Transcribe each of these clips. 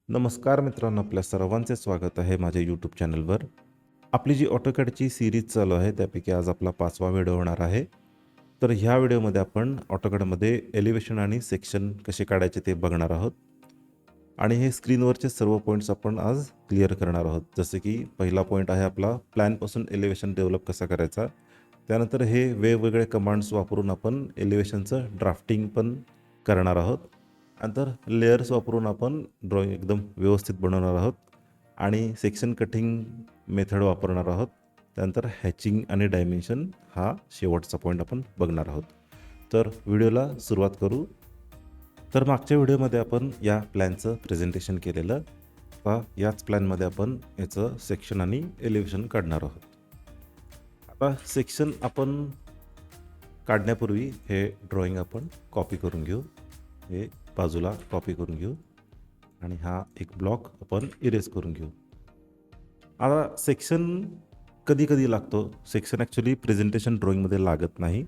नमस्कार मित्रांनो, आपल्या सर्वांचे स्वागत आहे माझ्या यूट्यूब चॅनलवर. आपली जी ऑटोकॅडची सीरीज चालू आहे त्यापैकी आज आपला 5वा व्हिडिओ होणार आहे. तर ह्या व्हिडिओमध्ये आपण ऑटोकॅडमध्ये एलिव्हेशन आणि सेक्शन कसे काढायचे ते बघणार आहोत. आणि हे स्क्रीनवरचे सर्व पॉईंट्स आपण आज क्लिअर करणार आहोत. जसे की पहिला पॉईंट आहे आपला प्लॅनपासून एलिव्हेशन डेव्हलप कसा करायचा. त्यानंतर हे वेगवेगळे कमांड्स वापरून आपण एलिव्हेशनचं ड्राफ्टिंग पण करणार आहोत. नंतर लेयर्स वापरून आपण ड्रॉइंग एकदम व्यवस्थित बनवणार आहोत आणि सेक्शन कटिंग मेथड वापरणार आहोत. त्यानंतर हॅचिंग आणि डायमेन्शन हा शेवटचा पॉईंट आपण बघणार आहोत. तर व्हिडिओला सुरुवात करू. तर मागच्या व्हिडिओमध्ये आपण या प्लॅनचं प्रेझेंटेशन केलेलं. आता याच प्लॅनमध्ये आपण याचं सेक्शन आणि एलिव्हेशन काढणार आहोत. आता सेक्शन आपण काढण्यापूर्वी हे ड्रॉइंग आपण कॉपी करून घेऊ. हे बाजूला कॉपी करून घेऊ आणि हा एक ब्लॉक आपण इरेज करून घेऊ. आता सेक्शन कधी कधी लागतो. सेक्शन ॲक्च्युली प्रेझेंटेशन ड्रॉइंगमध्ये लागत नाही.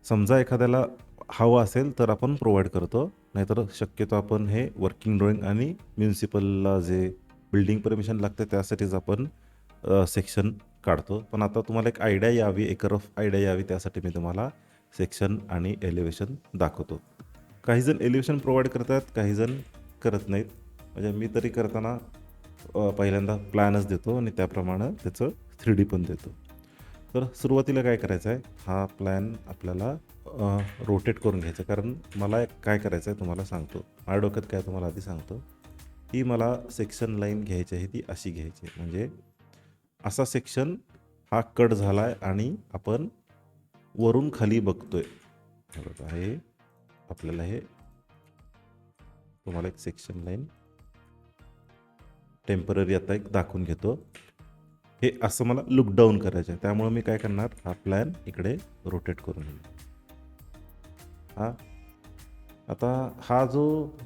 समजा एखाद्याला हवं असेल तर आपण प्रोव्हाइड करतो, नाहीतर शक्यतो आपण हे वर्किंग ड्रॉइंग आणि म्युन्सिपलला जे बिल्डिंग परमिशन लागते त्यासाठीच आपण सेक्शन काढतो. पण आता तुम्हाला एक आयडिया यावी, एक रफ आयडिया यावी त्यासाठी मी तुम्हाला सेक्शन आणि एलिव्हेशन दाखवतो. काहीजण एलिव्हेशन प्रोव्हाइड करतात, काहीजण करत नाहीत. म्हणजे मी तरी करताना पहिल्यांदा प्लॅनच देतो आणि त्याप्रमाणे त्याचं 3D पण देतो. तर सुरुवातीला काय करायचं आहे, हा प्लॅन आपल्याला रोटेट करून घ्यायचा. कारण मला काय करायचं आहे तुम्हाला सांगतो. माझ्या डोक्यात काय तुम्हाला आधी सांगतो की मला सेक्शन लाईन घ्यायची आहे, ती अशी घ्यायची आहे. म्हणजे असा सेक्शन हा कट झाला आहे आणि आपण वरून खाली बघतोय. हे बघा, हे आपल्याला हे तुम्हाला एक सेक्शन लाईन टेम्पररी आता एक दाखवून घेतो. हे असं मला लुक डाऊन करायचं आहे. त्यामुळे मी काय करणार, हा प्लॅन इकडे रोटेट करून घेणार. आता हा जो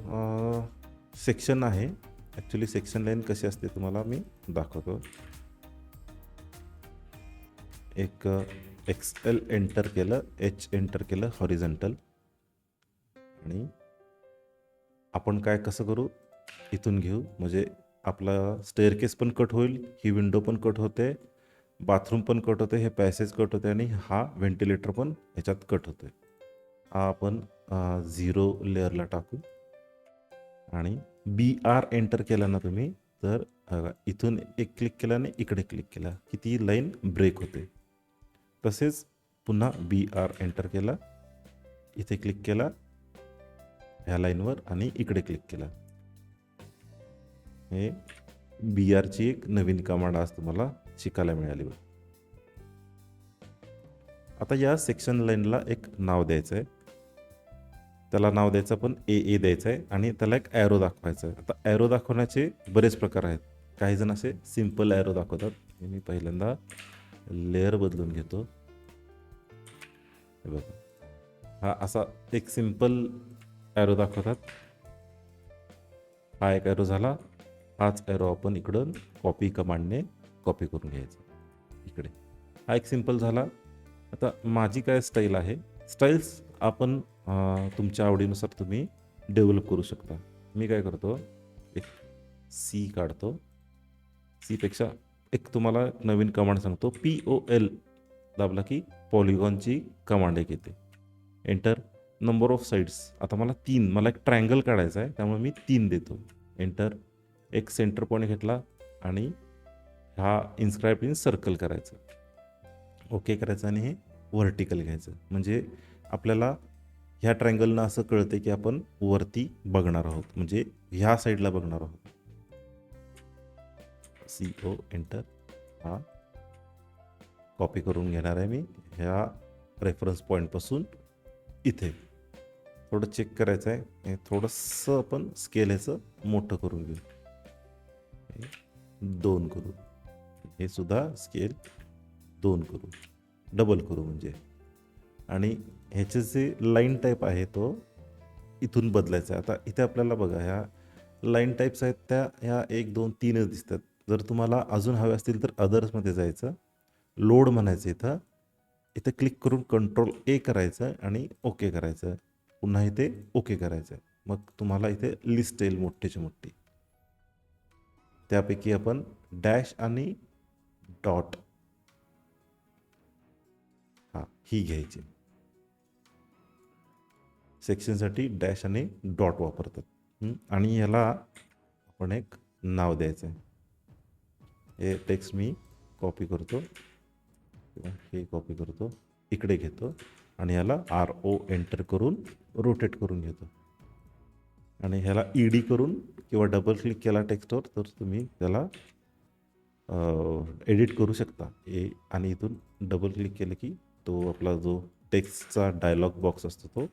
सेक्शन आहे, ॲक्च्युली सेक्शन लाईन कशी असते तुम्हाला मी दाखवतो. एक XL एंटर केलं, H एंटर केलं हॉरिझॉन्टल, आणि आपण काय कसं करू, इथून घेऊ. म्हणजे आपला स्टेअरकेस पण कट होईल, ही विंडो पण कट होते, बाथरूम पण कट होते, हे पॅसेज कट होते आणि हा व्हेंटिलेटर पण ह्याच्यात कट होते. हा आपण 0 लेअरला टाकू आणि BR एंटर केला ना तुम्ही, तर इथून एक क्लिक केला आणि इकडे क्लिक केला की ती लाईन ब्रेक होते. तसेच पुन्हा BR एंटर केला, इथे क्लिक केला ह्या लाईनवर आणि इकडे क्लिक केला. हे BRची एक नवीन कमांड आज तुम्हाला शिकायला मिळाली. आता या सेक्शन लाईनला एक नाव द्यायचं आहे. त्याला नाव द्यायचं पण AA द्यायचं आहे आणि त्याला एक ॲरो दाखवायचं आहे. आता ॲरो दाखवण्याचे बरेच प्रकार आहेत. काही जण असे सिम्पल ॲरो दाखवतात. मी पहिल्यांदा लेअर बदलून घेतो. हे बघा, हा असा एक सिम्पल ॲरो दाखवतात. हा एक ॲरो झाला. हाच ॲरो आपण इकडून कॉपी कमांडने कॉपी करून घ्यायचा इकडे. हा एक सिम्पल झाला. आता माझी काय स्टाईल आहे, स्टाईल्स आपण तुमच्या आवडीनुसार तुम्ही डेव्हलप करू शकता. मी काय करतो, एक C काढतो. सीपेक्षा एक तुम्हाला नवीन कमांड सांगतो. POL दाबला की पॉलिगॉनची कमांड एक येते. एंटर. नंबर ऑफ साईड्स, आता मला 3, मला एक ट्रायंगल काढायचा आहे त्यामुळे मी 3 देतो. एंटर. एक सेंटर पॉईंट घेतला आणि हा इन्स्क्राईब इन सर्कल करायचं, ओके करायचं आणि हे व्हर्टिकल घ्यायचं. म्हणजे आपल्याला ह्या ट्रायंगलनं असं कळते की आपण वरती बघणार आहोत, म्हणजे ह्या साईडला बघणार आहोत. CO enter. हा कॉपी करून घेणार आहे मी ह्या रेफरन्स पॉईंटपासून इथे. थोडं चेक करायचं आहे, हे थोडंसं आपण स्केल ह्याचं मोठं करून घेऊ, 2 करू. हे सुद्धा स्केल 2 करू, डबल करू म्हणजे. आणि ह्याचे जे लाईन टाईप आहे तो इथून बदलायचा आहे. आता इथे आपल्याला बघा, ह्या लाईन टाईप्स आहेत त्या ह्या 1 2 3च दिसतात. जर तुम्हाला अजून हवे असतील तर अदर्समध्ये जायचं, लोड म्हणायचं, इथं इथे क्लिक करून Ctrl A करायचं आणि ओके करायचं. पुन्हा इथे ओके करायचं. मग तुम्हाला इथे लिस्ट येईल मोठीची मोठी. त्यापैकी आपण डॅश आणि डॉट ही घ्यायची. सेक्शनसाठी डॅश आणि डॉट वापरतात. आणि याला आपण एक नाव द्यायचं आहे. हे टेक्स्ट मी कॉपी करतो किंवा हे कॉपी करतो, इकडे घेतो आणि ह्याला RO एंटर करून रोटेट करून घेतो. आणि ह्याला ED करून किंवा डबल क्लिक केला टेक्स्टवर तर तुम्ही त्याला एडिट करू शकता. आणि इथून डबल क्लिक केलं की तो आपला जो टेक्स्टचा डायलॉग बॉक्स असतो तो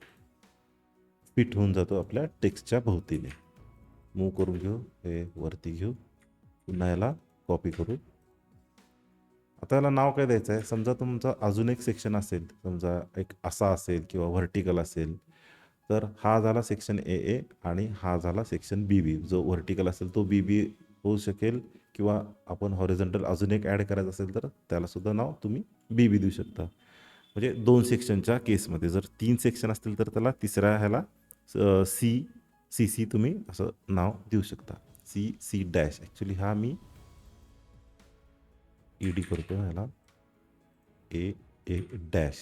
फिट होऊन जातो आपल्या टेक्स्टच्या भोवतीने. मूव करून घेऊ, हे वरती घेऊ, पुन्हा याला कॉपी करू. आता याला नाव काय द्यायचं आहे? समजा तुमचा अजून एक सेक्शन असेल, समजा एक असा असेल किंवा व्हर्टिकल असेल, तर हा झाला सेक्शन AA आणि हा झाला सेक्शन BB. जो व्हर्टिकल असेल तो BB होऊ शकेल किंवा आपण हॉरिझॉन्टल अजून एक ॲड करायचं असेल तर त्यालासुद्धा नाव तुम्ही BB देऊ शकता. म्हणजे 2 सेक्शनच्या केसमध्ये. जर 3 सेक्शन असतील तर त्याला तिसऱ्या ह्याला CC तुम्ही असं नाव देऊ शकता. CC dash. ॲक्च्युली हा मी ED करतो ह्याला AA डॅश.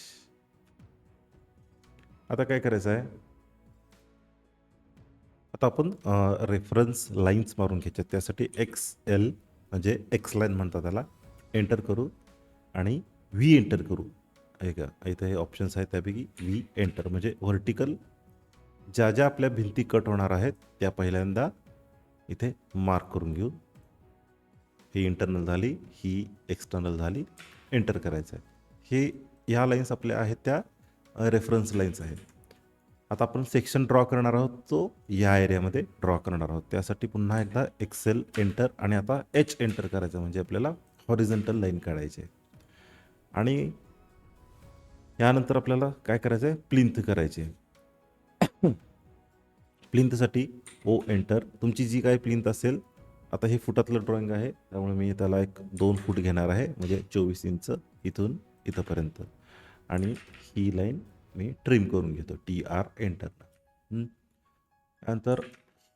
आता काय करायचं आहे? आता आपण रेफरन्स लाईन्स मारून घ्यायच्या. त्यासाठी XL म्हणजे X लाईन म्हणतात त्याला, एंटर करू आणि V एंटर करू. का इथं हे ऑप्शन्स आहेत त्यापैकी V एंटर म्हणजे व्हर्टिकल ज्या ज्या आपल्या भिंती कट होणार आहेत त्या पहिल्यांदा इथे मार्क करून घेऊ. ही इंटरनल झाली, ही एक्सटर्नल झाली, एंटर करायचं आहे. हे ह्या लाईन्स आपल्या आहेत त्या रेफरन्स लाईन्स आहेत. आता आपण सेक्शन ड्रॉ करणार आहोत, तो या एरियामध्ये ड्रॉ करणार आहोत. त्यासाठी पुन्हा एकदा XL एंटर आणि आता H एंटर करायचं म्हणजे आपल्याला हॉरिझॉन्टल लाईन काढायची आहे. आणि यानंतर आपल्याला काय करायचं आहे? प्लिंथ करायची आहे. प्लिंथसाठी O एंटर. तुमची जी काही प्लिंथ असेल, आता हे फुटातलं ड्रॉइंग आहे त्यामुळे मी त्याला एक 2 फूट घेणार आहे म्हणजे 24 इंच इथून इथंपर्यंत. आणि ही लाईन मी ट्रिम करून घेतो. TR enter. नंतर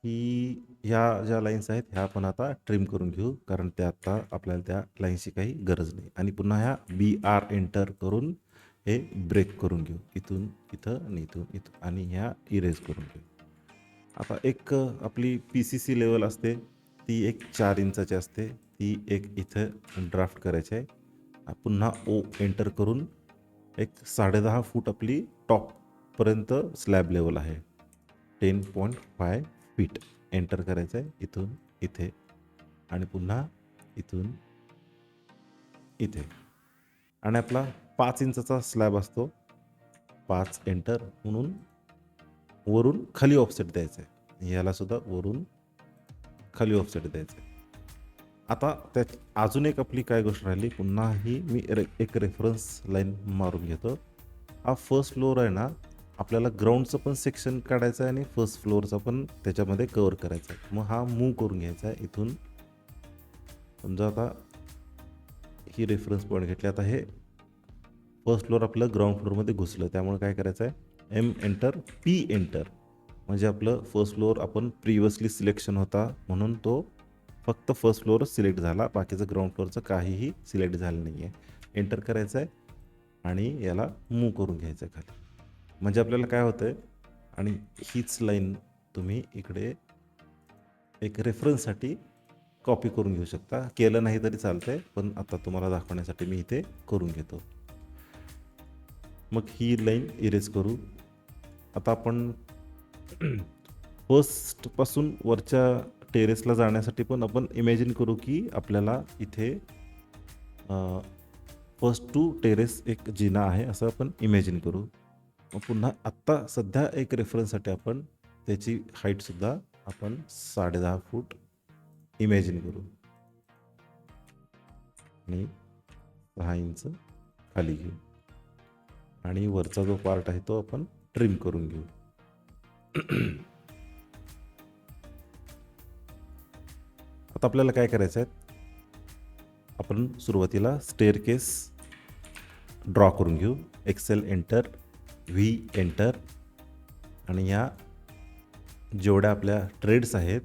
ह्या ज्या लाईन्स आहेत ह्या पण आता ट्रिम करून घेऊ कारण त्या आता आपल्याला त्या लाईन्सची काही गरज नाही. आणि पुन्हा ह्या BR एंटर करून हे ब्रेक करून घेऊ. इथून इथं आणि इथून इथं आणि ह्या इरेज करून घेऊ. आता एक आपली PCC लेवल असते, ती एक 4 इंचाची असते, ती एक इथं ड्राफ्ट करायची आहे. पुन्हा O एंटर करून एक 10.5 फूट आपली टॉपपर्यंत स्लॅब लेवल आहे. 10.5 फीट एंटर करायचं आहे इथून इथे आणि पुन्हा इथून इथे. आणि आपला 5 इंचाचा स्लॅब असतो. 5 एंटर म्हणून वरून खाली ऑफसेट द्यायचं आहे. याला सुद्धा वरून खाली ऑफसेट द्यायचं आहे. आता त्यात अजून एक आपली काय गोष्ट राहिली, पुन्हा ही मी एक रेफरन्स लाईन मारून घेतो. हा फर्स्ट फ्लोअर आहे ना, आपल्याला ग्राउंडचं पण सेक्शन काढायचं आहे आणि फर्स्ट फ्लोअरचा पण त्याच्यामध्ये कवर करायचा आहे. मग हा मूव करून घ्यायचा आहे इथून. समजा आता ही रेफरन्स पॉईंट घेतली. आता हे फर्स्ट फ्लोअर आपलं ग्राउंड फ्लोअरमध्ये घुसलं, त्यामुळे काय करायचं आहे? M एंटर P एंटर म्हणजे आपलं फर्स्ट फ्लोअर आपण प्रिव्हियसली सिलेक्शन होता म्हणून तो फक्त फर्स्ट फ्लोअरच सिलेक्ट झाला, बाकीचं ग्राउंड फ्लोअरचं काहीही सिलेक्ट झालं नाही आहे. एंटर करायचं आहे आणि याला मूव करून घ्यायचं आहे खाली. म्हणजे आपल्याला काय होतं आहे? आणि हीच लाईन तुम्ही इकडे एक रेफरन्ससाठी कॉपी करून घेऊ शकता. केलं नाही तरी चालतं आहे, पण आता तुम्हाला दाखवण्यासाठी मी इथे करून घेतो. मग ही लाईन इरेज करू. आता आपण फर्स्टपासून वरच्या टेरेसला जाण्यासाठी पण आपण इमॅजिन करू की आपल्याला इथे फर्स्ट टू टेरेस एक जिना आहे असं आपण इमॅजिन करू. मग पुन्हा आत्ता सध्या एक रेफरन्ससाठी आपण त्याची हाईटसुद्धा आपण 10.5 फूट इमॅजिन करू आणि 6 इंच खाली घेऊ आणि वरचा जो पार्ट आहे तो आपण ट्रिम करून घेऊ. आता आपल्याला काय करायचं आहे? आपण सुरुवातीला स्टेअरकेस ड्रॉ करून घेऊ. XL एंटर, V एंटर आणि या जेवढ्या आपल्या ट्रेड्स आहेत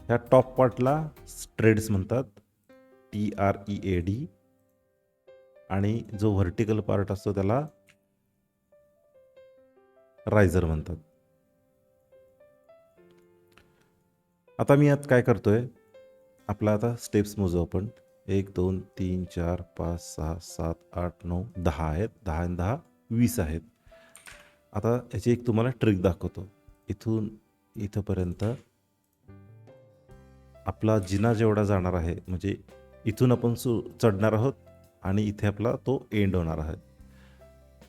ह्या टॉप पार्टला ट्रेड्स म्हणतात, TREAD. आणि जो व्हर्टिकल पार्ट असतो त्याला रायझर म्हणतात. आता मी यात काय करतोय, आपला आता स्टेप्स मोजू आपण. 1 2 3 4 5 6 7 8 9 10 आहेत. 10 आणि 10 20 आहेत. आता याची एक तुम्हाला ट्रिक दाखवतो. इथून इथंपर्यंत आपला जिना जेवढा जाणार आहे, म्हणजे इथून आपण चढणार आहोत आणि इथे आपला तो एंड होणार आहे.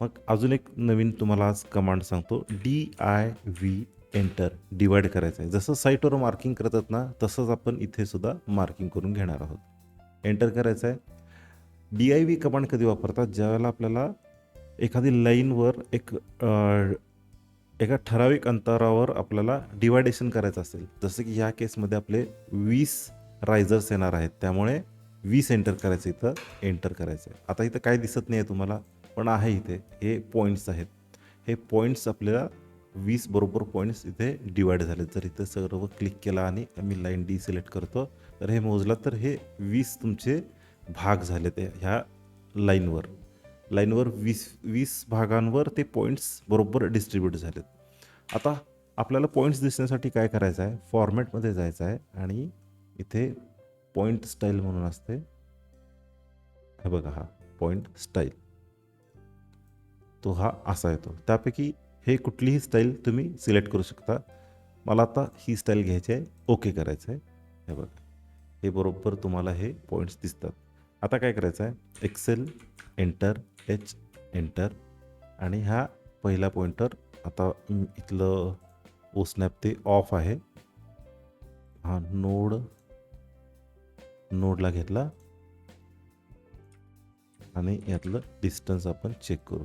मग अजून एक नवीन तुम्हाला आज कमांड सांगतो, DIV एंटर. डिवाइड करायचं आहे. जसं साईटवर मार्किंग करतात ना, तसंच आपण इथे सुद्धा मार्किंग करून घेणार आहोत. एंटर करायचं आहे. DIV कमांड कधी वापरतात, ज्यावेळेला आपल्याला एखादी लाईनवर एका ठराविक अंतरावर आपल्याला डिवायडेशन करायचं असेल. जसं की ह्या केसमध्ये आपले 20 रायझर्स येणार आहेत, त्यामुळे 20 एंटर करायचं, इथं एंटर करायचं आहे. आता इथं काय दिसत नाही आहे तुम्हाला, पण आहे इथे हे पॉईंट्स आहेत. हे पॉईंट्स आपल्याला 20 बरोबर पॉईंट्स इथे डिवाइड झाले. जर इथं सर्व क्लिक केला आणि मी लाईन डी सिलेक्ट करतो, तर हे मोजला तर हे 20 तुमचे भाग झाले ते ह्या लाईनवर 20 भागांवर ते पॉईंट्स बरोबर डिस्ट्रीब्यूट झालेत. आता आपल्याला पॉईंट्स दिसण्यासाठी काय करायचं आहे, फॉर्मॅटमध्ये जायचं आहे आणि इथे पॉईंट स्टाईल म्हणून असते, हे बघा, हा पॉईंट स्टाईल, तो हा असा येतो. त्यापैकी हे कुठलीही स्टाईल तुम्ही सिलेक्ट करू शकता. मला आता ही स्टाईल घ्यायची आहे, ओके करायचं आहे. हे बघा, हे बरोबर तुम्हाला हे पॉईंट्स दिसतात. आता काय करायचं आहे, एक्सेल एंटर, H एंटर, आणि हा पहिला पॉईंटर आता इथलं ओस्नॅप ते ऑफ आहे, हा नोडला घेतला आणि यातलं डिस्टन्स आपण चेक करू.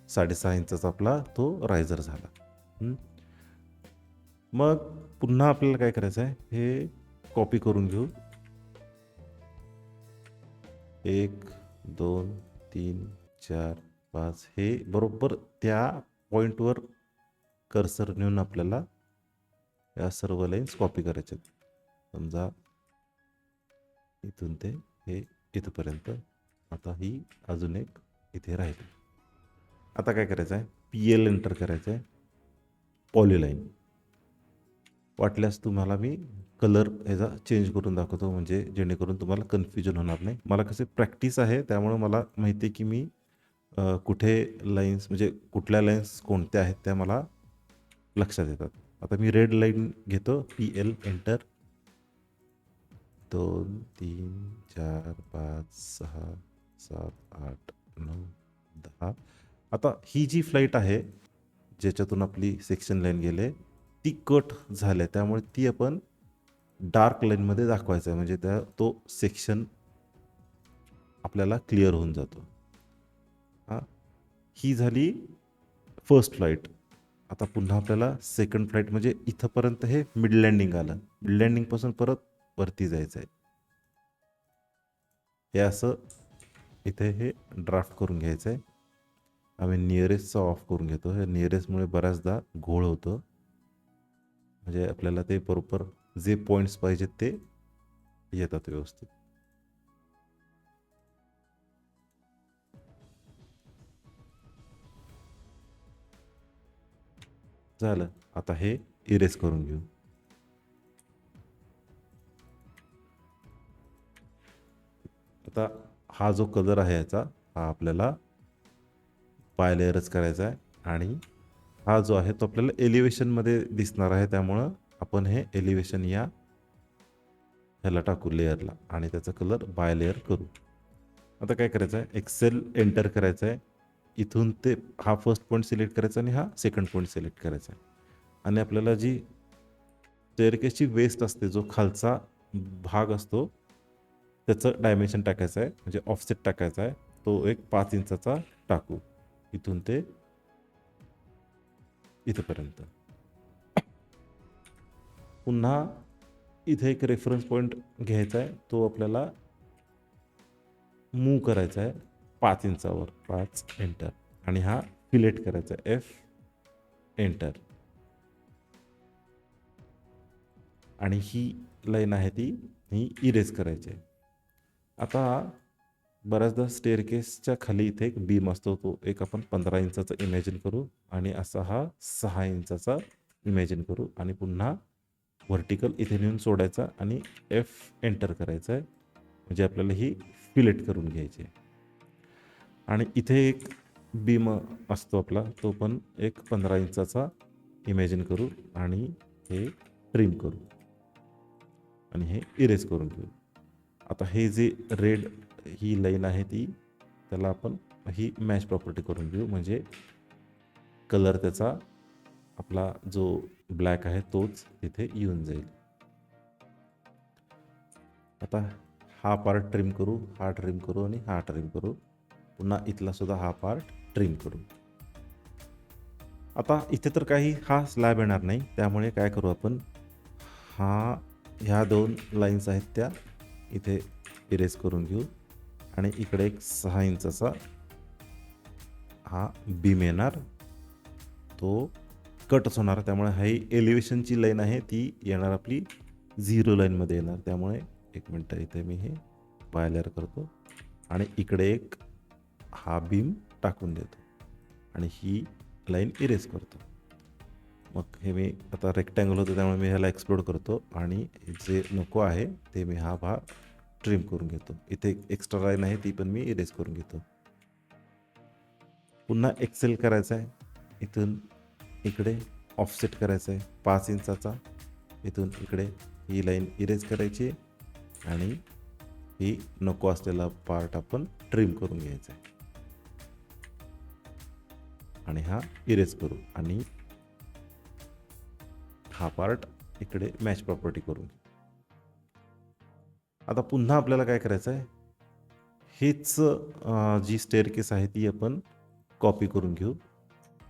6.5 इंचाचा आपला तो रायझर झाला. मग पुन्हा आपल्याला काय करायचं आहे, हे कॉपी करून घेऊ. 1 2 3 4 5 हे बरोबर त्या पॉईंटवर कर्सर नेऊन आपल्याला या सर्व लाईन्स कॉपी करायचे आहेत. समजा इथून ते हे इथपर्यंत. आता ही अजून एक इथे राहिली. आता काय करायचं आहे, PL एंटर करायचं आहे, पॉलीलाईन. वाटल्यास तुम्हाला मी कलर ह्याचा चेंज करून दाखवतो, म्हणजे जेणेकरून तुम्हाला कन्फ्युजन होणार नाही. मला कसे प्रॅक्टिस आहे, त्यामुळे मला माहिती आहे की मी कुठे लाईन्स, म्हणजे कुठल्या लाईन्स कोणत्या आहेत त्या मला लक्षात येतात. आता मी रेड लाईन घेतो, PL एंटर. 2 3 4 5 6 7 8 9 10. आता ही जी फ्लाईट आहे ज्याच्यातून आपली सेक्शन लाईन गेले, ती कट झाल्या, त्यामुळे ती आपण डार्क लाईनमध्ये दाखवायचं आहे, म्हणजे तो सेक्शन आपल्याला क्लिअर होऊन जातो. हां, ही झाली फर्स्ट फ्लाईट. आता पुन्हा आपल्याला सेकंड फ्लाईट, म्हणजे इथंपर्यंत हे मिड लँडिंग आलं. मिड लँडिंगपासून परत वरती जायचं आहे. हे असं इथे हे ड्राफ्ट करून घ्यायचं आहे. आम्ही नियरेस्टचा ऑफ करून घेतो. हे नियरेस्टमुळे बऱ्याचदा घोळ होतं, म्हणजे आपल्याला ते बरोबर जे पॉईंट्स पाहिजेत ते येतात व्यवस्थित. झालं. आता हे इरेज करून घेऊ. आता हा जो कलर आहे याचा, हा आपल्याला बाय लेअरच करायचा आहे, आणि हा जो आहे तो आपल्याला एलिव्हेशनमध्ये दिसणार आहे, त्यामुळं आपण हे एलिव्हेशन ह्याला टाकू लेअरला, आणि त्याचा कलर बाय लेअर करू. आता काय करायचं आहे, एक्सेल एंटर करायचं आहे. इथून ते हा फर्स्ट पॉईंट सिलेक्ट करायचा आणि हा सेकंड पॉईंट सिलेक्ट करायचा आहे. आणि आपल्याला जी स्टेअरकेसची वेस्ट असते, जो खालचा भाग असतो, त्याचं डायमेन्शन टाकायचं आहे, म्हणजे ऑफसेट टाकायचा आहे. तो एक 5 इंचाचा टाकू, इथून ते इथपर्यंत. पुन्हा इथे एक रेफरन्स पॉईंट घ्यायचा आहे, तो आपल्याला मूव्ह करायचा आहे 5 इंचावर. 5 एंटर, आणि हा फिलेट करायचा आहे, F एंटर. आणि ही लाईन आहे ही इरेज करायची आहे. आता बऱ्याचदा स्टेअरकेसच्या खाली इथे एक बीम असतो, तो एक आपण 15 इंचाचा इमॅजिन करू आणि असा हा 6 इंचाचा इमॅजिन करू आणि पुन्हा व्हर्टिकल इथे नेऊन सोडायचा आणि F एंटर करायचं आहे, म्हणजे आपल्याला ही फिलेट करून घ्यायची आहे. आणि इथे एक बीम असतो आपला, तो पण एक 15 इंचाचा इमॅजिन करू आणि हे ट्रिम करू आणि हे इरेज करून घेऊ. आता हे जे रेड ही लाईन आहे त्याला आपण ही मॅच प्रॉपर्टी करून घेऊ, म्हणजे कलर त्याचा आपला जो ब्लॅक आहे तोच तिथे येऊन जाईल. आता हा पार्ट ट्रिम करू, हा ट्रिम करू आणि हा ट्रिम करू. पुन्हा इथला सुद्धा हा पार्ट ट्रिम करू. आता इथे तर काही हा स्लॅब येणार नाही, त्यामुळे काय करू आपण, ह्या 2 लाईन्स आहेत त्या इथे इरेज करून घेऊ आणि इकडे एक 6 इंचाचा हा बीम येणार, तो कटच होणार. त्यामुळे ही एलिव्हेशनची लाईन आहे ती येणार आपली 0 लाईनमध्ये येणार. त्यामुळे एक मिनटं इथे मी हे पायलेअर करतो आणि इकडे एक हा बीम टाकून देतो आणि ही लाईन इरेज करतो. मग हे मी आता रेक्टँगल होतं त्यामुळे मी ह्याला एक्सप्लोड करतो आणि जे नको आहे ते मी हा भाग ट्रिम करून घेतो. इथे एक्स्ट्रा लाईन आहे ती पण मी इरेज करून घेतो. पुन्हा एक्सेल करायचा आहे, इथून इकडे ऑफसेट करायचा आहे 5 इंचाचा, इथून इकडे ही लाईन इरेज करायची आणि ही नको असलेला पार्ट आपण ट्रिम करून घ्यायचा आहे आणि हा इरेज करू आणि हा पार्ट इकडे मॅच प्रॉपर्टी करू. आता पुन्हा आपल्याला काय करायचं आहे, हेच जी स्टेअरकेस आहे ती आपण कॉपी करून घेऊ.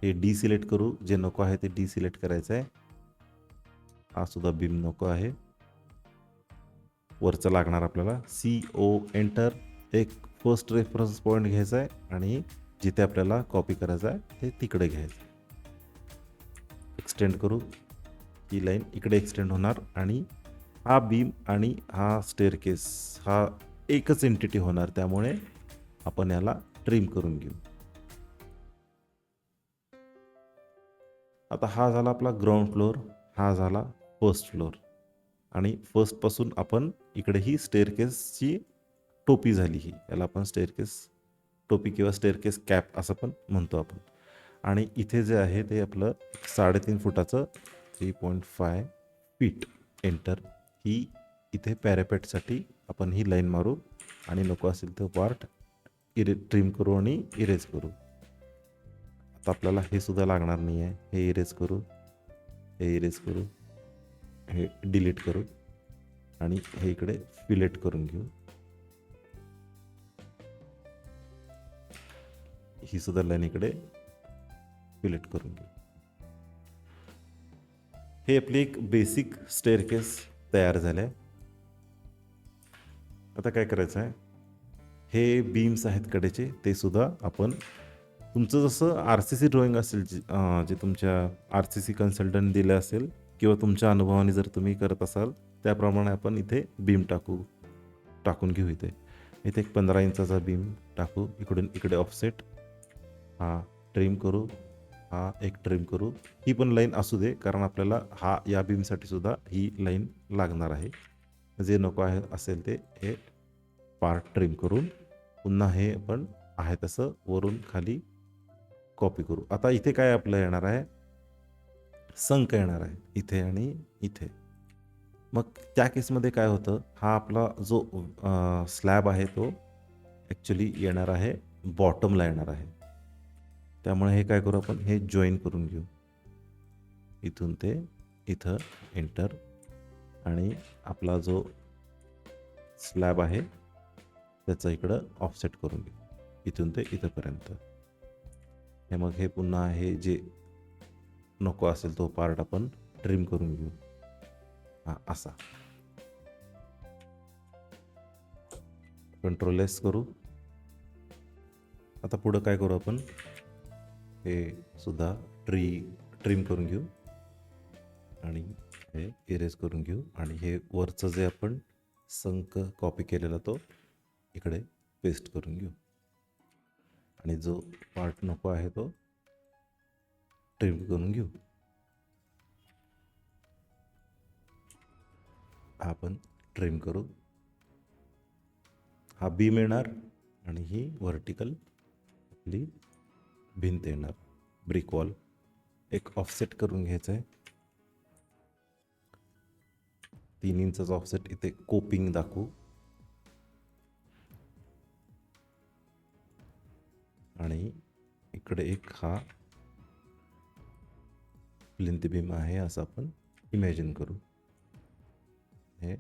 हे डिसिलेक्ट करू, जे नको आहे ते डिसिलेक्ट करायचं आहे. हा सुद्धा बीम नको आहे. वरचं लागणार आपल्याला CO एंटर, एक फर्स्ट रेफरन्स पॉईंट घ्यायचा आहे आणि जिथे आपल्याला कॉपी करायचं आहे ते तिकडे घ्यायचं. एक्सटेंड करू, ही लाईन इकडे एक्सटेंड होणार आणि हा बीम आणि हा स्टेअरकेस हा एकच एंटिटी होणार, त्यामुळे आपण याला ट्रिम करून घेऊ. आता हा झाला आपला ग्राउंड फ्लोअर, हा झाला फर्स्ट फ्लोअर आणि फर्स्टपासून आपण इकडे ही स्टेअरकेसची टोपी झाली, ही याला आपण स्टेअरकेस टोपी किंवा स्टेअरकेस कॅप असं पण म्हणतो आपण. आणि इथे जे आहे ते आपलं 3.5 फुटाचं 3.5 फीट एंटर, ही इथे पॅरापेटसाठी आपण ही लाईन मारू आणि नको असेल तो पार्ट ट्रिम करू आणि इरेज करू. आता आपल्याला हे सुद्धा लागणार नाही आहे, हे इरेज करू, हे इरेज करू, हे डिलीट करू आणि हे इकडे फिलेट करून घेऊ. ही सुद्धा लाईन इकडे फिलेट करून घेऊ. हे आपली एक बेसिक स्टेअरकेस तयार झाले. आता काय करायचं आहे, हे बीम्स आहेत कडेचे ते सुद्धा आपण तुमचं जसं RCC ड्रॉइंग असेल, जे तुमच्या RCC कन्सल्टंट दिलं असेल किंवा तुमच्या अनुभवाने जर तुम्ही करत असाल त्याप्रमाणे आपण इथे बीम टाकून घेऊ. इथे एक 15 इंचाचा बीम टाकू, इकडून इकडे ऑफसेट, हा ट्रिम करू, हा एक ट्रिम करू. ही पण लाईन असू दे, कारण आपल्याला या बीमसाठी सुद्धा ही लाईन लागणार आहे. जे नको आहे असेल ते हे पार्ट ट्रिम करून पुन्हा हे आपण आहे तसं वरून खाली कॉपी करू. आता इथे काय आपलं येणार आहे, संक येणार आहे इथे आणि इथे. मग त्या केसमध्ये काय होतं, हा आपला जो स्लॅब आहे तो ॲक्च्युली येणार आहे बॉटमला येणार आहे. त्यामुळे हे काय करू आपण, हे जॉईन करून घेऊ, इथून ते इथं एंटर आणि आपला जो स्लॅब आहे त्याचं इकडं ऑफसेट करून घेऊ, इथून ते इथंपर्यंत. हे मग हे पुन्हा हे जे नको असेल तो पार्ट आपण ट्रिम करून घेऊ, असा. कंट्रोल S करू. आता पुढं काय करू आपण, हे सुद्धा ट्रिम करून घेऊ आणि हे इरेज करून घेऊ आणि हे वरचं जे आपण संक कॉपी केलेला तो इकडे पेस्ट करून घेऊ आणि जो पार्ट नको आहे तो ट्रिम करून घेऊ. हा आपण ट्रिम करू. हा बीम येणार आणि ही व्हर्टिकल आपली भिंत येणार, ब्रिक वॉल. एक ऑफसेट करून घ्यायचं आहे, 3 इंचाचा ऑफसेट. इथे कोपिंग दाखवू आणि इकडे एक हा प्लिंथ बीम आहे असं आपण इमॅजिन करू. हे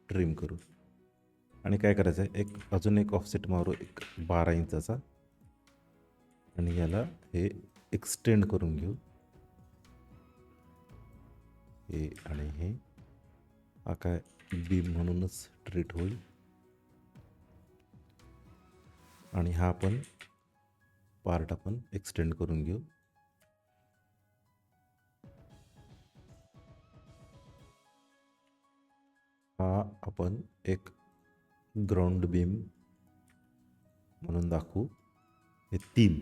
ट्रिम करू आणि काय करायचं आहे, अजून एक ऑफसेट मारू, एक 12 इंचाचा आणि याला हे एक्सटेंड करून घेऊ. हे आणि हे हा काय बीम म्हणूनच ट्रीट होईल आणि हा आपण पार्ट आपण एक्सटेंड करून घेऊ. हा आपण एक ग्राउंड बीम म्हणून दाखवू. हे 3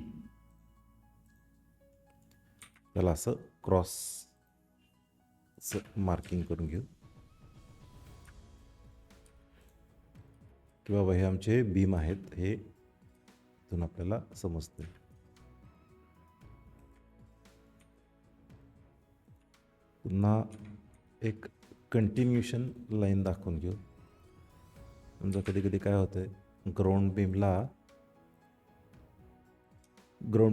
त्याला असं क्रॉस मार्किंग करून घेऊ किंवा हे आमचे बीम आहेत हे इथून आपल्याला समजते. पुन्हा एक कंटिन्युएशन लाईन दाखवून घेऊ. समजा कधी कधी काय होतंय, ग्राउंड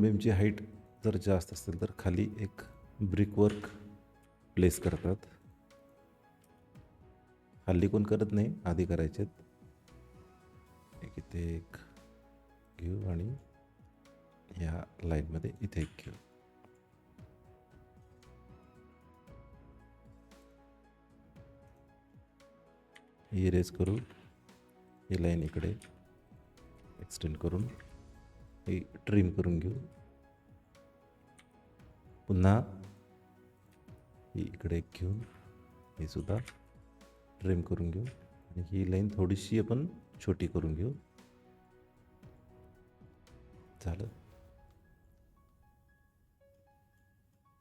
बीमची हाईट जर जास्त असेल तर खाली एक ब्रिकवर्क प्लेस करतात. हल्ली कोण करत नाही, आधी करायचे. एक इथे एक घेऊ आणि ह्या लाईनमध्ये इथे एक घेऊ. इरेज करू. ही लाईन इकडे एक्सटेंड करून ही ट्रिम करून घेऊ. पुन्हा ही इकडे एक घेऊन हे सुद्धा ट्रिम करून घेऊ आणि ही लाईन थोडीशी आपण छोटी करून घेऊ. झालं.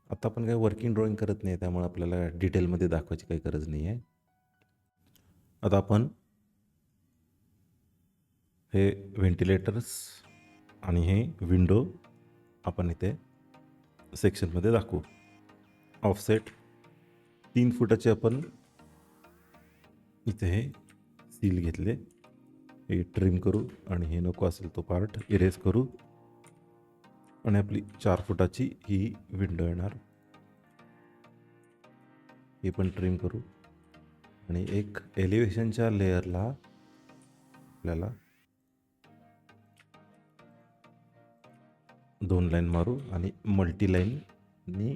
आता आपण काही वर्किंग ड्रॉइंग करत नाही, त्यामुळे आपल्याला डिटेलमध्ये दाखवायची काही गरज नाही आहे. आता आपण हे व्हेंटिलेटर्स आणि हे विंडो आपण इथे सेक्शनमध्ये दाखवू. ऑफसेट 3 फुटाचे आपण इथे हे सील घेतले, हे ट्रिम करू आणि हे नको असेल तो पार्ट इरेज करू आणि आपली 4 फुटाची ही विंडो येणार, हे पण ट्रिम करू आणि एक एलिव्हेशनच्या लेअरला आपल्याला 2 लाईन मारू आणि मल्टी लाईननी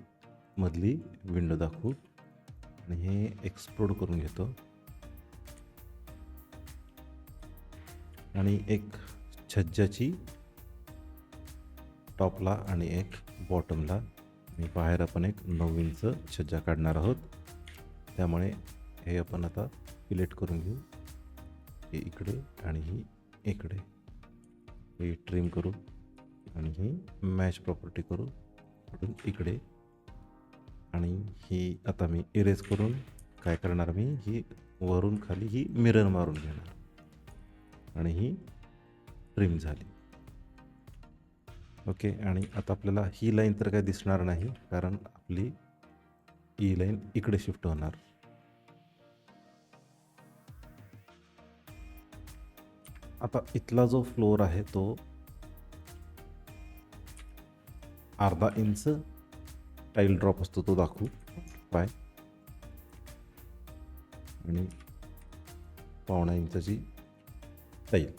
मधली विंडो दाखवू आणि हे एक्सप्लोड करून घेतो आणि एक छज्जाची टॉपला आणि एक बॉटमला आणि बाहेर आपण एक 9 इंच छज्जा काढणार आहोत. त्यामुळे हे आपण आता फिलेट करून घेऊ. हे इकडे आणि ही इकडे, हे ट्रिम करू आणि ही मॅच प्रॉपर्टी करू इकडून इकडे आणि ही आता मी इरेज करून काय करणार, मी ही वरून खाली ही मिरर मारून घेणार आणि ही ट्रिम झाली. ओके. आणि आता आपल्याला ही लाईन तर काय दिसणार नाही, कारण आपली ही लाईन इकडे शिफ्ट होणार. आता इथला जो फ्लोअर आहे तो अर्धा इंच टाईल ड्रॉप असतो, तो दाखवू पाय आणि 1.25 इंचाची टाईल.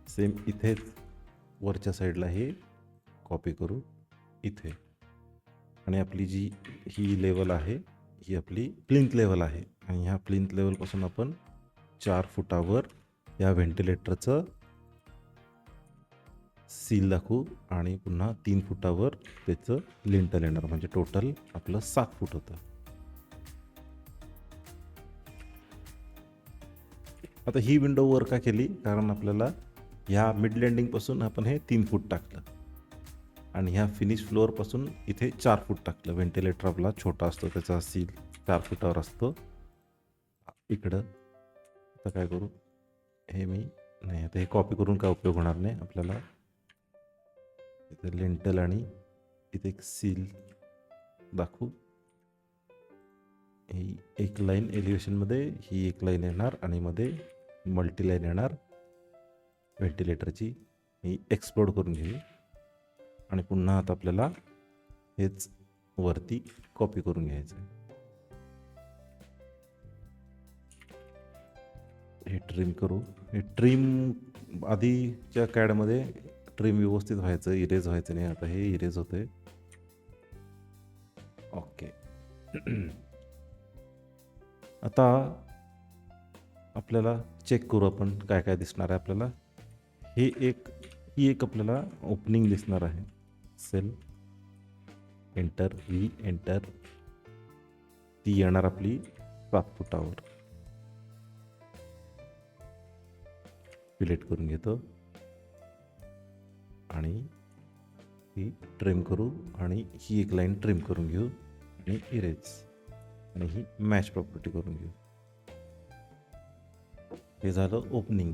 सेम इथेच वरच्या साईडला हे कॉपी करू इथे आणि आपली जी ही लेवल आहे ही आपली प्लिंथ लेवल आहे आणि ह्या प्लिंथ लेवलपासून आपण 4 फुटावर या व्हेंटिलेटरचं सील दाखवू आणि पुन्हा 3 फुटावर त्याचं लिंटल येणार, म्हणजे टोटल आपलं 7 फूट होतं. आता ही विंडो वर का केली, कारण आपल्याला ह्या मिड लँडिंगपासून आपण हे 3 फूट टाकलं आणि ह्या फिनिश फ्लोअरपासून इथे 4 फूट टाकलं. व्हेंटिलेटर आपला छोटा असतो, त्याचा सील 4 फुटावर असतो. इकडं आता काय करू, हे मी नाही, आता हे कॉपी करून काय उपयोग होणार नाही आपल्याला. इथे लिंटल आणि इथे एक सील दाखवू. ही एक लाईन एलिव्हेशनमध्ये, ही एक लाईन येणार आणि मध्ये मल्टी लाईन येणार व्हेंटिलेटरची. ही एक्सप्लोड करून घेऊ आणि पुन्हा आता आपल्याला हेच वरती कॉपी करून घ्यायचं आहे. हे ट्रिम करू. हे ट्रिम आधीच्या कॅडमध्ये ट्रिम व्यवस्थित व्हायचं, इरेज व्हायचं नाही. आता हे इरेज होते. ओके. आता आपल्याला चेक करू आपण काय काय दिसणार आहे आपल्याला. ही एक आपल्याला ओपनिंग दिसणार आहे. Cell enter, V enter. ती येणार आपली 7 फुटावर. फिलेट करून घेतो आणि ही ट्रिम करू आणि ही एक लाईन ट्रिम करून घेऊ आणि इरेज आणि ही मॅच प्रॉपर्टी करून घेऊ. हे झालं ओपनिंग.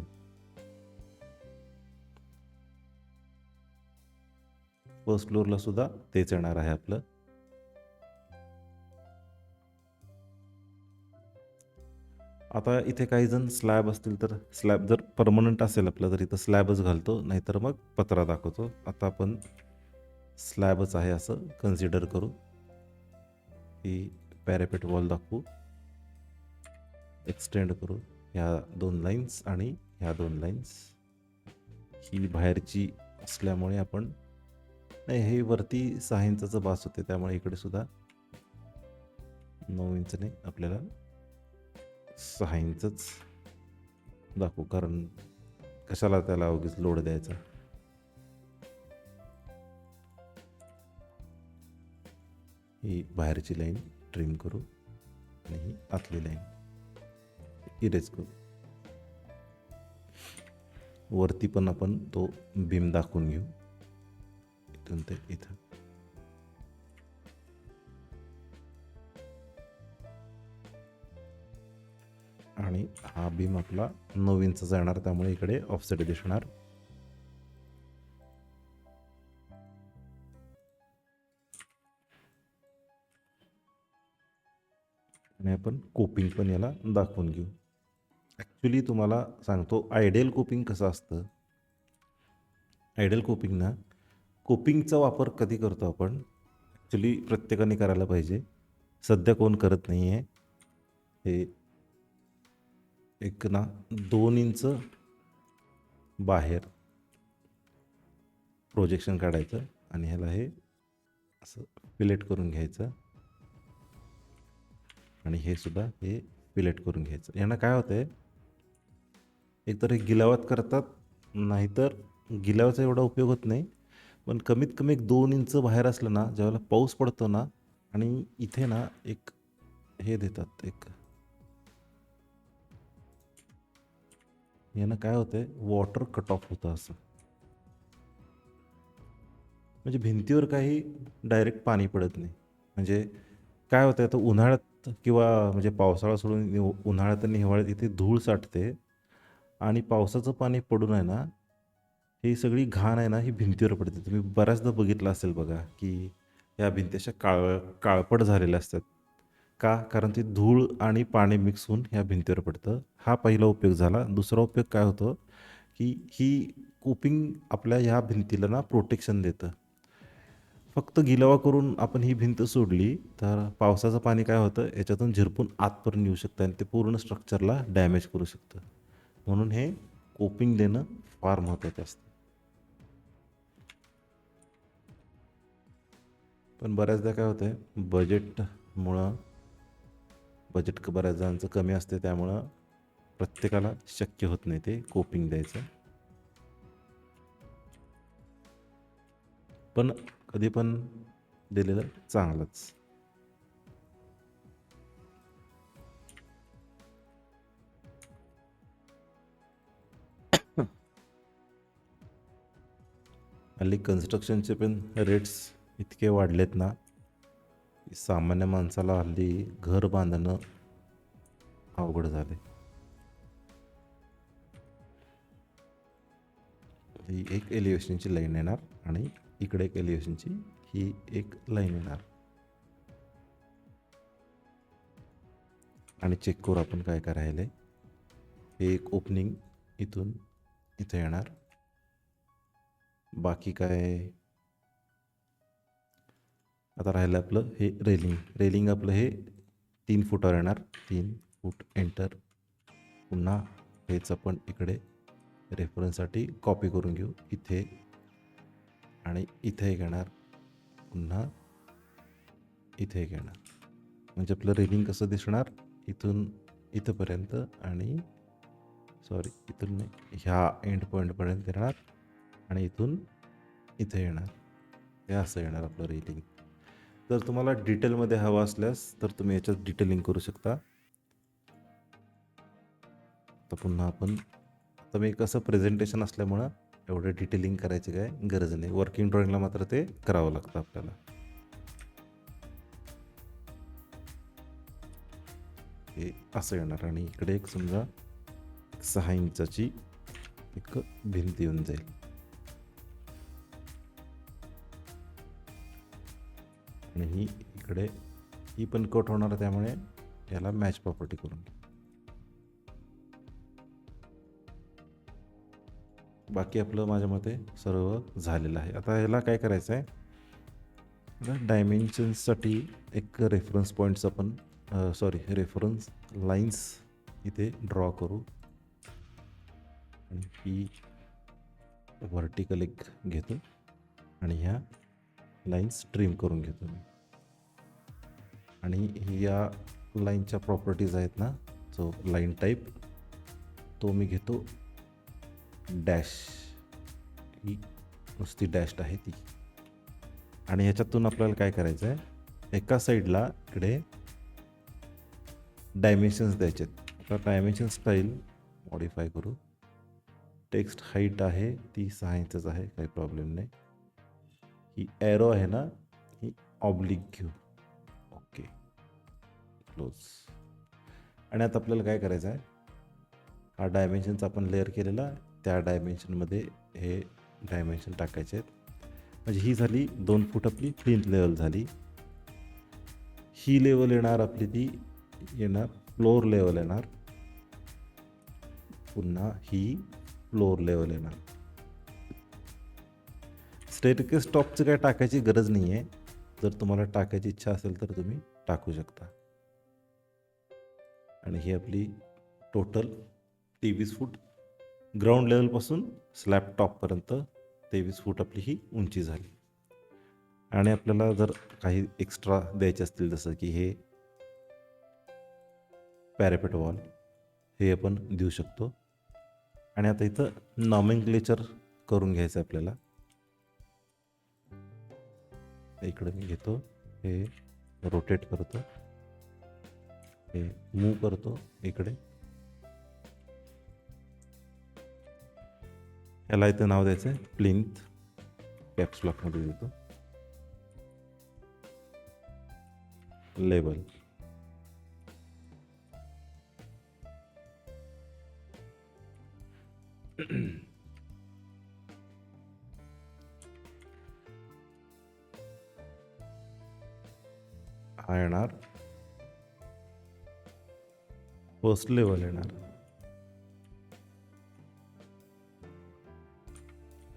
फर्स्ट फ्लोअरला सुद्धा तेच येणार आहे आपलं. आता इथे काही जण स्लॅब असतील तर स्लॅब जर परमनंट असेल आपलं तर इथं स्लॅबच घालतो, नाहीतर मग पत्रा दाखवतो. आता आपण स्लॅबच आहे असं कन्सिडर करू. ही पॅरापेट वॉल दाखवू, एक्सटेंड करू ह्या 2 लाईन्स आणि ह्या 2 लाईन्स. ही बाहेरची असल्यामुळे आपण नाही, हे वरती 6 इंचाचं बास होते, त्यामुळे इकडे सुद्धा 9 इंचने आपल्याला 6 इंचच दाखवू, कारण कशाला त्याला उगीच लोड द्यायचा. ही बाहेरची लाईन ट्रिम करू आणि ही आतली लाईन इरेज करू. वरती पण आपण तो बीम दाखवून घेऊ, इथून ते इथं. आणि हा बीम आपला 9 इंचचा येणार, त्यामुळे इकडे ऑफसेट दिसणार. आणि आपण कोपिंग पण याला दाखवून घेऊ. ॲक्च्युली तुम्हाला सांगतो आयडियल कोपिंग कसं असतं. आयडियल कोपिंग ना, कोपिंगचा वापर कधी करतो आपण, ॲक्च्युली प्रत्येकाने करायला पाहिजे. सध्या कोण करत नाही आहे. हे एक ना 2 इंच बाहेर प्रोजेक्शन काढायचं आणि ह्याला हे असं फिलेट करून घ्यायचं आणि हे सुद्धा हे फिलेट करून घ्यायचं. यानं काय होतं आहे, एकतर हे गिलावात करतात, नाहीतर गिलावाचा एवढा उपयोग होत नाही, पण कमीत कमी 2 इंच बाहेर असलं ना, ज्यावेळेला पाऊस पडतो ना, आणि इथे ना एक हे देतात, एक यानं काय होतंय, वॉटर कट ऑफ होतं असं. म्हणजे भिंतीवर काही डायरेक्ट पाणी पडत नाही. म्हणजे काय होतं, आता उन्हाळ्यात किंवा म्हणजे पावसाळा सोडून उन्हाळ्यात आणि हिवाळ्यात इथे धूळ साठते आणि पावसाचं पाणी पडून आहे ना, ही सगळी घाण आहे ना, ही भिंतीवर पडते. तुम्ही बऱ्याचदा बघितलं असेल बघा, की या भिंती अशा काळपट झालेल्या असतात. का? कारण ती धूळ आणि पाणी मिक्स होऊन ह्या भिंतीवर पडतं. हा पहिला उपयोग झाला. दुसरा उपयोग काय होतो, की ही कोपिंग आपल्या ह्या भिंतीला ना प्रोटेक्शन देतं. फक्त गिलावा करून आपण ही भिंत सोडली तर पावसाचं पाणी काय होतं, याच्यातून झिरपून आतपर्यंत येऊ शकतं आणि ते पूर्ण स्ट्रक्चरला डॅमेज करू शकतं. म्हणून हे कोपिंग देणं फार महत्त्वाचं असतं. पण बऱ्याचदा काय होतं आहे, बजेट बऱ्याच जणांचं कमी असते, त्यामुळं प्रत्येकाला शक्य होत नाही ते कोपिंग द्यायचं. पण कधी पण दिलेलं चांगलंच. हल्ली कन्स्ट्रक्शनचे पण रेट्स इतके वाढलेत ना, की सामान्य माणसाला हल्ली घर बांधणं अवघड झाले. ही एक एलिव्हेशनची लाईन येणार आणि इकडे एक एलिव्हेशनची ही एक लाईन येणार. आणि चेक करू आपण काय काय राहिले. हे एक ओपनिंग इथून इथे येणार. बाकी काय आता राहिलं आपलं हे रेलिंग आपलं हे 3 फुटावर येणार. 3 फूट एंटर. पुन्हा हेच आपण इकडे रेफरन्ससाठी कॉपी करून घेऊ. इथे आणि इथे घेणार. पुन्हा इथे घेणार. म्हणजे आपलं रेलिंग कसं दिसणार, इथून इथंपर्यंत आणि इथून नाही, ह्या एंड पॉईंटपर्यंत येणार आणि इथून इथे येणार. हे असं येणार आपलं रेलिंग. जर तुम्हाला डिटेलमध्ये हवं असल्यास तर तुम्ही याच्यात डिटेलिंग करू शकता. तर पुन्हा आपण आता मी कसं प्रेझेंटेशन असल्यामुळं एवढं डिटेलिंग करायची काय गरज नाही. वर्किंग ड्रॉइंगला मात्र ते करावं लागतं आपल्याला. हे असं येणार आणि इकडे एक समजा 6 इंचाची एक भिंत येऊन जाईल. आणि ही इकडे ही पण कट होणार, त्यामुळे याला मॅच प्रॉपर्टी करून घ्या. बाकी आपलं माझ्या मते सर्व झालेलं आहे. आता याला काय करायचं आहे, डायमेन्शन्ससाठी एक रेफरन्स पॉईंट्स आपण रेफरन्स लाईन्स इथे ड्रॉ करू. आणि ही व्हर्टिकल एक घेतो आणि ह्या लाईन्स ट्रिम करून घेतो मी. आणि या लाईनच्या प्रॉपर्टीज आहेत ना, जो लाईन टाईप तो मी घेतो डॅश. ही नुसती डॅश आहे ती. आणि ह्याच्यातून आपल्याला काय करायचं आहे, एका साईडला इकडे डायमेन्शन्स द्यायचे आहेत. आता डायमेन्शन स्टाईल मॉडिफाय करू. टेक्स्ट हाईट आहे ती 6 इंचच आहे, काही प्रॉब्लेम नाही. ही एरो आहे ना, ही ऑब्लिक घेऊ. Okay, close. आणि आता आपल्याला काय करायचं आहे, हा डायमेन्शनचा आपण लेअर केलेला, त्या डायमेन्शनमध्ये हे डायमेन्शन टाकायचे आहेत. म्हणजे ही झाली 2 फूट आपली प्लिंथ लेवल झाली. ही लेवल येणार आपली, ती येणार फ्लोअर लेवल येणार. पुन्हा ही फ्लोअर लेवल येणार. स्टेअरकेस टॉपचं काय टाकायची गरज नाही आहे. जर तुम्हाला टाकायची इच्छा असेल तर तुम्ही टाकू शकता. आणि ही आपली टोटल 23 फूट ग्राउंड लेवलपासून स्लॅब टॉपपर्यंत 23 फूट आपली ही उंची झाली. आणि आपल्याला जर काही एक्स्ट्रा द्यायचे असतील, जसं की हे पॅरापेट वॉल, हे आपण देऊ शकतो. आणि आता इथं नॉमेनक्लेचर करून घ्यायचं आपल्याला. इकडे मी घेतो, हे रोटेट करतो, हे मूव करतो इकडे. याला इथं नाव द्यायचं आहे प्लिंथ, कॅप्स लॉकमध्ये देतो. लेबल हा येणार फर्स्ट लेवल येणार.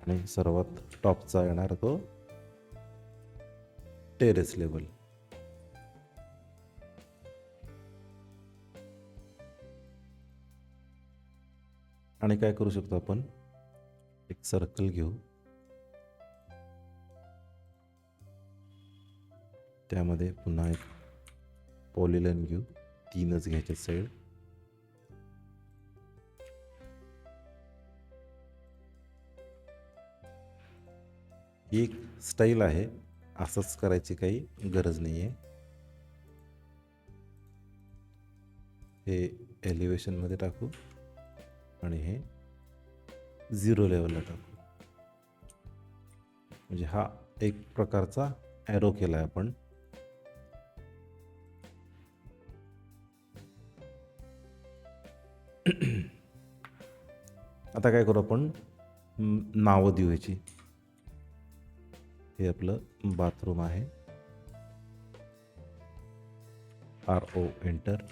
आणि सर्वात टॉपचा येणार तो टेरेस लेवल. आणि काय करू शकतो आपण, एक सर्कल घेऊ, त्यामध्ये पुन्हा एक पॉलीलाईन घेऊ, 3च घ्यायचे साईड. ही एक स्टाईल आहे, असंच करायची काही गरज नाही आहे. हे एलिव्हेशनमध्ये टाकू आणि हे 0 लेवलला टाकू. म्हणजे हा एक प्रकारचा ॲरो केला आहे आपण. आता काय करू आपण, नावं देऊ ह्याची. हे आपलं बाथरूम आहे, RO एंटर.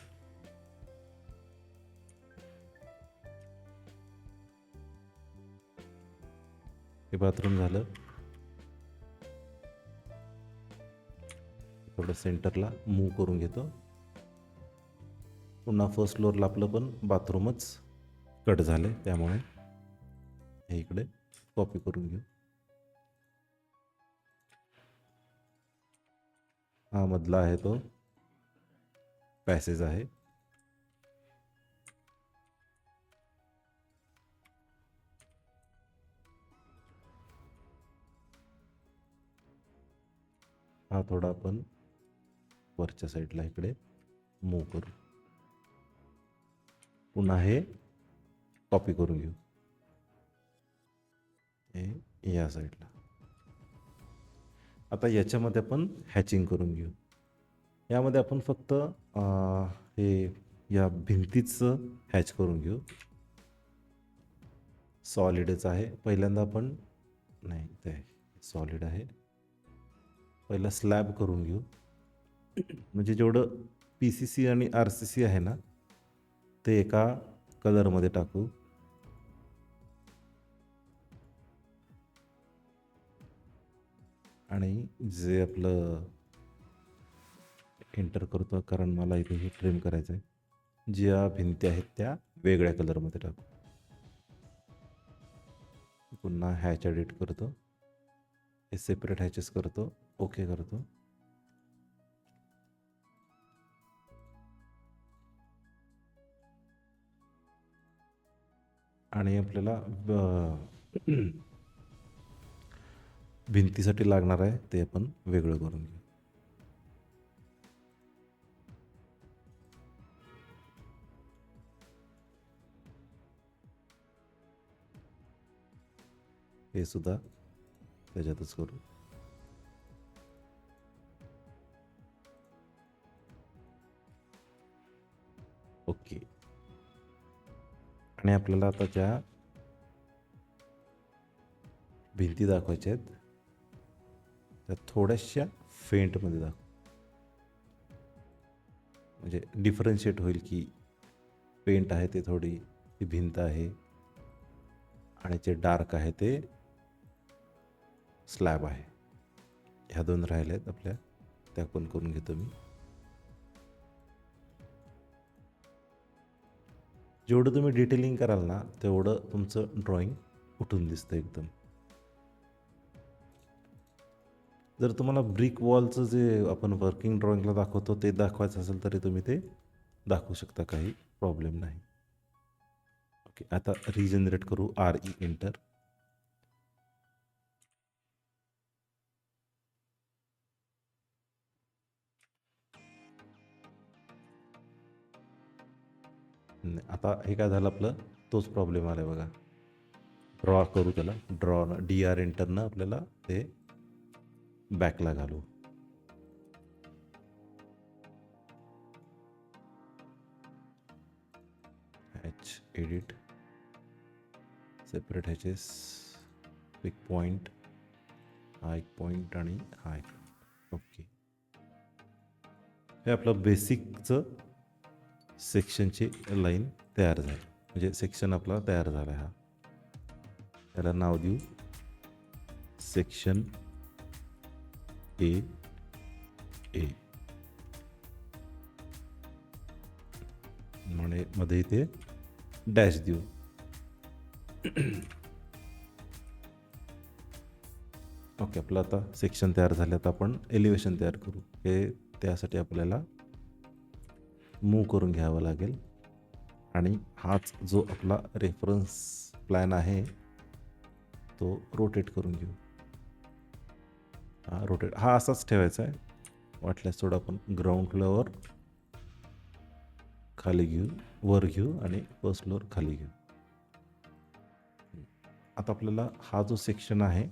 हे बाथरूम झालं. थोडं सेंटरला मूव्ह करून घेतो. पुन्हा फर्स्ट फ्लोअरला आपलं पण बाथरूमच कट झालं, त्यामुळे हे इकडे कॉपी करून घेऊ. हा मधला आहे तो पॅसेज आहे. हा थोडा आपण वरच्या साईडला इकडे मूव्ह करू. पुन्हा हे कॉपी करून घेऊ, हे या साईडला. आता याच्यामध्ये आपण हॅचिंग करून घेऊ. यामध्ये आपण फक्त हे या भिंतीचं हॅच करून घेऊ. सॉलिडच आहे. पहिल्यांदा आपण, नाही ते सॉलिड आहे, पहिला स्लॅब करून घेऊ. म्हणजे जेवढं PCC आणि RCC आहे ना, ते एका कलरमध्ये टाकू. आणि जे आपलं एंटर करतो, कारण मला इथे हे ट्रिम करायचं आहे, ज्या भिंती आहेत त्या वेगळ्या कलरमध्ये टाकू. पुन्हा हॅच एडिट करतो, हे सेपरेट हॅचेस करतो, ओके करतो. आणि आपल्याला भिंतीसाठी लागणार आहे ते आपण वेगळं करून घेऊ. हे सुद्धा त्याच्यातच करू. ओके. आणि आपल्याला आता ज्या भिंती दाखवायच्या आहेत त्या थोड्याशा फेंटमध्ये दाखव, म्हणजे डिफरन्शिएट होईल की पेंट आहे ते थोडी, ती भिंत आहे, आणि जे डार्क आहे ते स्लॅब आहे. ह्या दोन राहिल्या आहेत आपल्या, त्या पण करून घेतो मी. जेवढं तुम्ही डिटेलिंग कराल ना, तेवढं तुमचं ड्रॉइंग उठून दिसतं एकदम. जर तुम्हाला ब्रिक वॉलचं जे आपण वर्किंग ड्रॉइंगला दाखवतो ते दाखवायचं असेल तरी तुम्ही ते दाखवू शकता, काही प्रॉब्लेम नाही. ओके, आता रिजनरेट करू, RE एंटर. आता हे काय झालं आपलं, तोच प्रॉब्लेम आला बघा. ड्रॉ करू त्याला, ड्रॉ DR एंटरनं आपल्याला ते बॅकला घालू. हॅच एडिट, सेपरेट हॅचेस, एक पॉईंट, हा एक पॉईंट आणि हा एक. ओके, हे आपलं बेसिकचं सेक्शनची लाईन तयार झाली, म्हणजे सेक्शन आपला तयार झाला. हा त्याला नाव देऊ सेक्शन A. म्हणे मध्ये इथे डॅश देऊ. ओके, आपलं आता सेक्शन तयार झाले. आता आपण एलिव्हेशन तयार करू. हे त्यासाठी आपल्याला मूव्ह करून घ्यावं लागेल, आणि हाच जो आपला रेफरन्स प्लॅन आहे तो रोटेट करून घेऊ. हा रोटेट, हा असाच ठेवायचा आहे. वाटल्यास थोडं आपण ग्राउंड फ्लोअर खाली घेऊ, वर घेऊ, आणि फर्स्ट फ्लोअर खाली घेऊ. आता आपल्याला हा जो सेक्शन आहे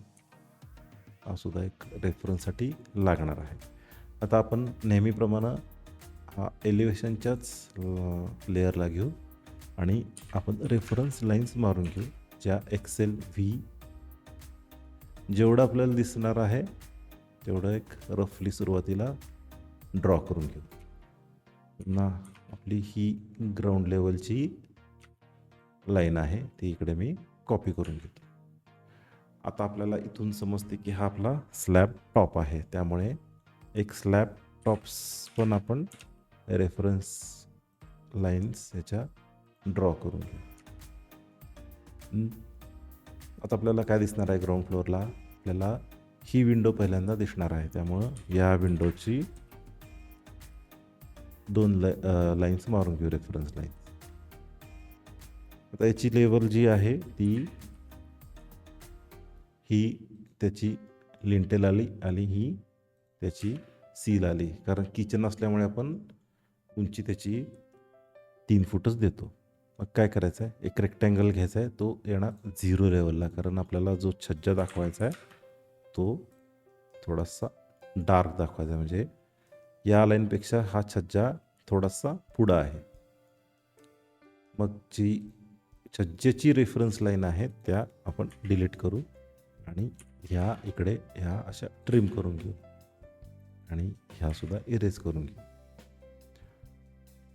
हा सुद्धा एक रेफरन्ससाठी लागणार आहे. आता आपण नेहमीप्रमाणे हा एलिव्हेशनच्याच लेअरला घेऊ आणि आपण रेफरन्स लाईन्स मारून घेऊ, ज्या एक्सेल व्ही जेवढं आपल्याला दिसणार आहे तेवढं एक रफली सुरुवातीला ड्रॉ करून घेऊ. पुन्हा आपली ही ग्राउंड लेवलची लाईन आहे ती इकडे मी कॉपी करून घेतो. आता आपल्याला इथून समजते की हा आपला स्लॅब टॉप आहे, त्यामुळे एक स्लॅब टॉप्स पण आपण रेफरन्स लाईन्स ह्याच्या ड्रॉ करून घेऊ. आता आपल्याला काय दिसणार आहे ग्राउंड फ्लोअरला, आपल्याला ही विंडो पहिल्यांदा दिसणार आहे, त्यामुळं या विंडोची 2 लाईन्स मारून घेऊ, रेफरन्स लाईन्स. आता याची लेवल जी आहे ती ही त्याची लिंटेल आली आणि ही त्याची सील आली, कारण किचन असल्यामुळे आपण उंची त्याची 3 फूटच देतो. मग काय करायचं आहे, एक रेक्टँगल घ्यायचा आहे, तो येणार 0 लेवलला, कारण आपल्याला जो छज्जा दाखवायचा आहे तो थोडासा डार्क दाखवायचा आहे, म्हणजे या लाईनपेक्षा हा छज्जा थोडासा पुढं आहे. मग जी छज्जेची रेफरन्स लाईन आहे त्या आपण डिलीट करू आणि ह्या इकडे ह्या अशा ट्रिम करून घेऊ आणि ह्या सुद्धा इरेज करून घेऊ.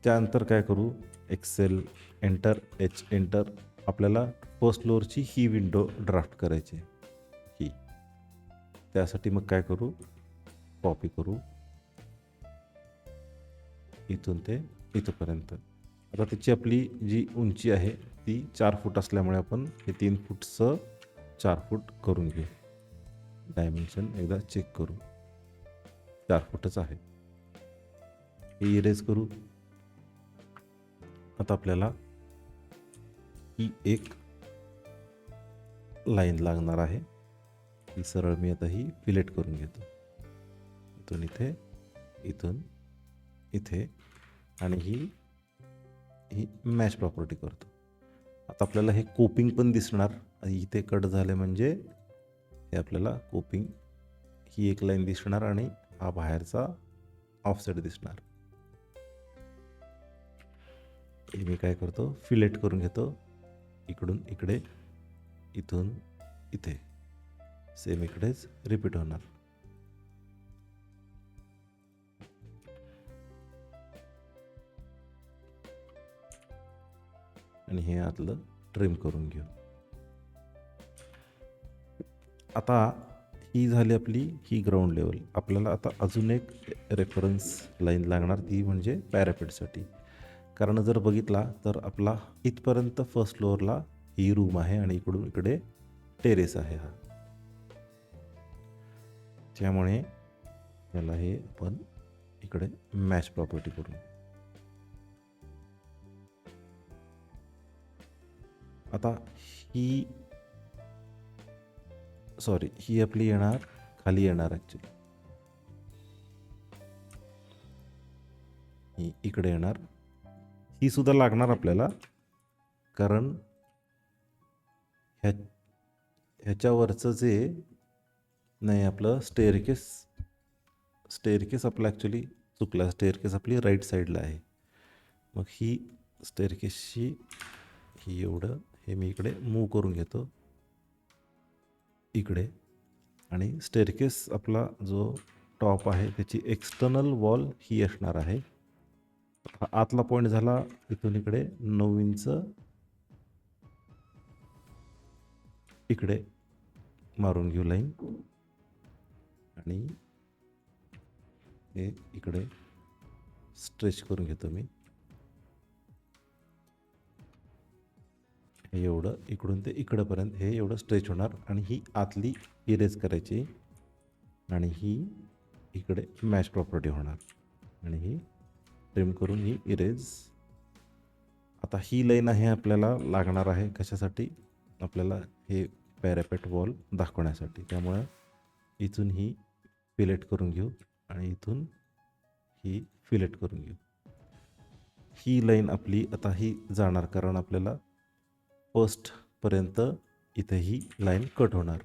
त्यानंतर काय करू, एक्सेल एंटर एच एंटर, आपल्याला फर्स्ट फ्लोअरची ही विंडो ड्राफ्ट करायची आहे ही. त्यासाठी मग काय करू, कॉपी करू इथून ते इथपर्यंत. आता त्याची आपली जी उंची आहे ती 4 फूट असल्यामुळे आपण हे 3 फूटचं 4 फूट करून घेऊ. डायमेन्शन एकदा चेक करू, 4 फूटच आहे. हे इरेज करू. आता आपल्याला ही एक लाईन लागणार आहे, ही सरळ मी आता ही फिलेट करून घेतो, इथून इथे, इथून इथे, आणि ही मॅच प्रॉपर्टी करतो. आता आपल्याला हे कोपिंग पण दिसणार, इथे कट झाले म्हणजे हे आपल्याला कोपिंग ही एक लाईन दिसणार आणि हा बाहेरचा ऑफसेट दिसणार. हे मी काय करतो, फिलेट करून घेतो, इकडून इकडे, इथून इथे, सेम इकडेच रिपीट होणार. आणि हे आतलं ट्रिम करून घेऊ. आता ही झाली आपली ही ग्राउंड लेवल. आपल्याला आता अजून एक रेफरन्स लाईन लागणार, ती म्हणजे पॅरापेटसाठी. कारण जर बघितला तर आपला इथपर्यंत फर्स्ट फ्लोअरला ही रूम आहे आणि इकडून इकडे टेरेस आहे हा, त्यामुळे याला हे आपण इकडे मॅच प्रॉपर्टी करू. आता ही आपली येणार खाली येणार, ॲक्च्युली ही इकडे येणार. ही सुद्धा लागणार आपल्याला, कारण ह्याच्यावरचं जे नाही आपलं स्टेअरकेस आपलं ॲक्च्युली चुकला. स्टेअरकेस आपली राईट साईडला आहे. मग ही स्टेअरकेसची ही एवढं हे मी इकडे मूव करून घेतो इकडे, आणि स्टेअरकेस आपला जो टॉप आहे त्याची एक्सटर्नल वॉल ही असणार आहे. हा आतला पॉईंट झाला, इथून इकडे 9 इंच इकडे मारून घेऊ लाईन, आणि हे इकडे स्ट्रेच करून घेतो मी. हे एवढं इकडून ते इकडंपर्यंत हे एवढं स्ट्रेच होणार, आणि ही आतली इरेज करायची आणि ही इकडे मॅच प्रॉपर्टी होणार, आणि ही ट्रिम करून ही इरेज. आता ही लाईन आहे आपल्याला लागणार आहे कशासाठी, आपल्याला हे पॅरापेट वॉल दाखवण्यासाठी. त्यामुळं इथून ही फिलेट करून घेऊ आणि इथून ही फिलेट करून घेऊ. ही लाईन आपली आता ही जाणार, कारण आपल्याला फर्स्टपर्यंत इथे ही लाईन कट होणार.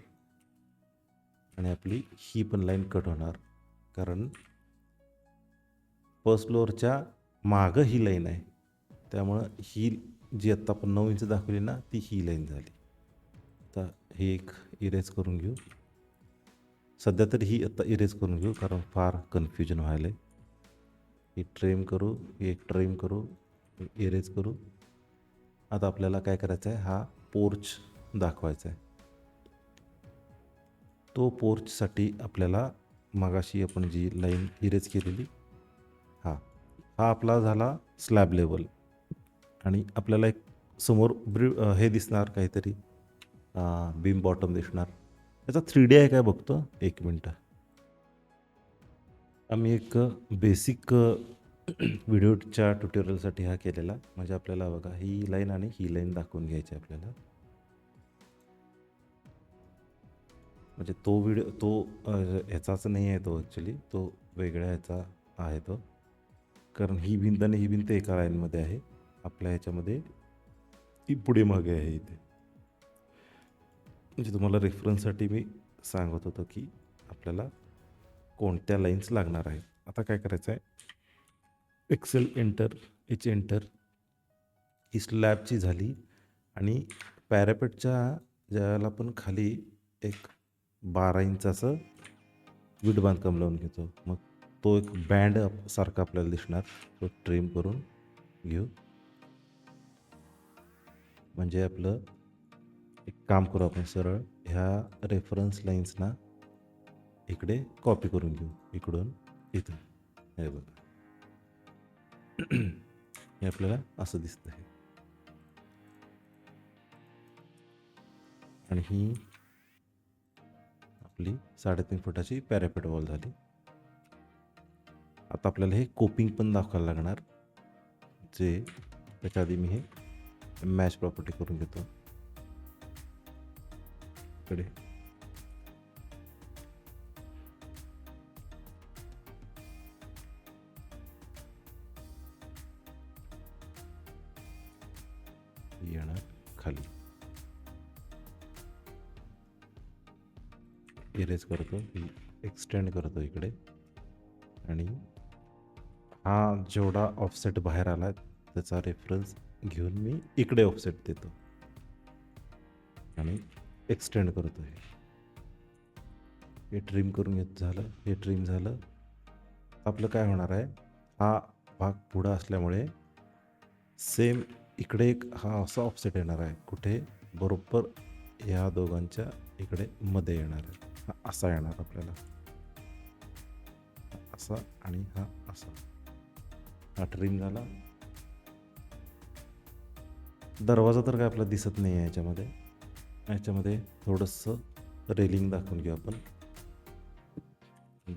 आणि आपली ही पण लाईन कट होणार, कारण फर्स्ट फ्लोअरच्या मागं ही लाईन आहे. त्यामुळं ही जी आत्ता आपण 9 इंच दाखवली ना, ती ही लाईन झाली. आता हे एक इरेज करून घेऊ. सध्या तरी ही आत्ता इरेज करून घेऊ, कारण फार कन्फ्युजन व्हायलं आहे. ही ट्रिम करू, ही एक ट्रिम करू, इरेज करू. आता आपल्याला काय करायचं आहे, हा पोर्च दाखवायचा आहे. तो पोर्चसाठी आपल्याला मगाशी आपण जी लाईन इरेज केलेली, हा आपला झाला स्लॅब लेवल. आणि आपल्याला एक समोर हे दिसणार काहीतरी, बीम बॉटम दिसणार. याचा 3D आहे काय बघतो, 1 मिनटं. आम्ही एक बेसिक व्हिडिओच्या ट्युटोरियलसाठी हा केलेला. म्हणजे आपल्याला बघा, ही लाईन आणि ही लाईन दाखवून घ्यायची आपल्याला. म्हणजे तो व्हिडिओ तो ह्याचाच नाही आहे, तो ॲक्च्युली तो वेगळ्या ह्याचा आहे तो. कारण ही भिंत आणि ही भिंत एका लाईनमध्ये आहे. आपल्या ह्याच्यामध्ये ती पुढे मागे आहे इथे. म्हणजे तुम्हाला रेफरन्ससाठी मी सांगत होतो की आपल्याला कोणत्या लाईन्स लागणार आहेत. आता काय करायचं आहे, एक्सेल एंटर, एच एंटर. ही स्लॅबची झाली. आणि पॅरापेटच्या ज्याला आपण खाली एक 12 इंचाचं वीट बांधकाम लावून घेतो, मग तो एक बँड सारखा आपल्याला दिसणार. तो ट्रिम करून घेऊ. म्हणजे आपलं एक काम करू आपण, सरळ ह्या रेफरन्स लाईन्सना इकडे कॉपी करून घेऊ, इकडून इथं. हे बघा, हे आपल्याला असं दिसतं आहे. आणि ही आपली 3.5 फुटाची पॅरापेट वॉल झाली. आता आपल्याला हे कोपिंग पण दाखवायला लागणार, जे त्याच्या आधी मी हे मॅच प्रॉपर्टी करून घेतो इकडे. येणार खाली, इरेज करतो, एक्सटेंड करतो इकडे. आणि हा जेवढा ऑफसेट बाहेर आला त्याचा रेफरन्स घेऊन मी इकडे ऑफसेट देतो आणि एक्सटेंड करतो. हे ट्रिम करून घेत झालं, हे ट्रिम झालं. आपलं काय होणार आहे, हा भाग पुढं असल्यामुळे सेम इकडे एक हा असा ऑफसेट येणार आहे. कुठे, बरोबर ह्या दोघांच्या इकडे मध्ये येणार आहे. हा असा येणार आपल्याला, असा आणि हा असा. हा ट्रिम झाला. दरवाजा तर काय आपला दिसत नाही आहे याच्यामध्ये. याच्यामध्ये थोडंसं रेलिंग दाखवून घेऊ आपण,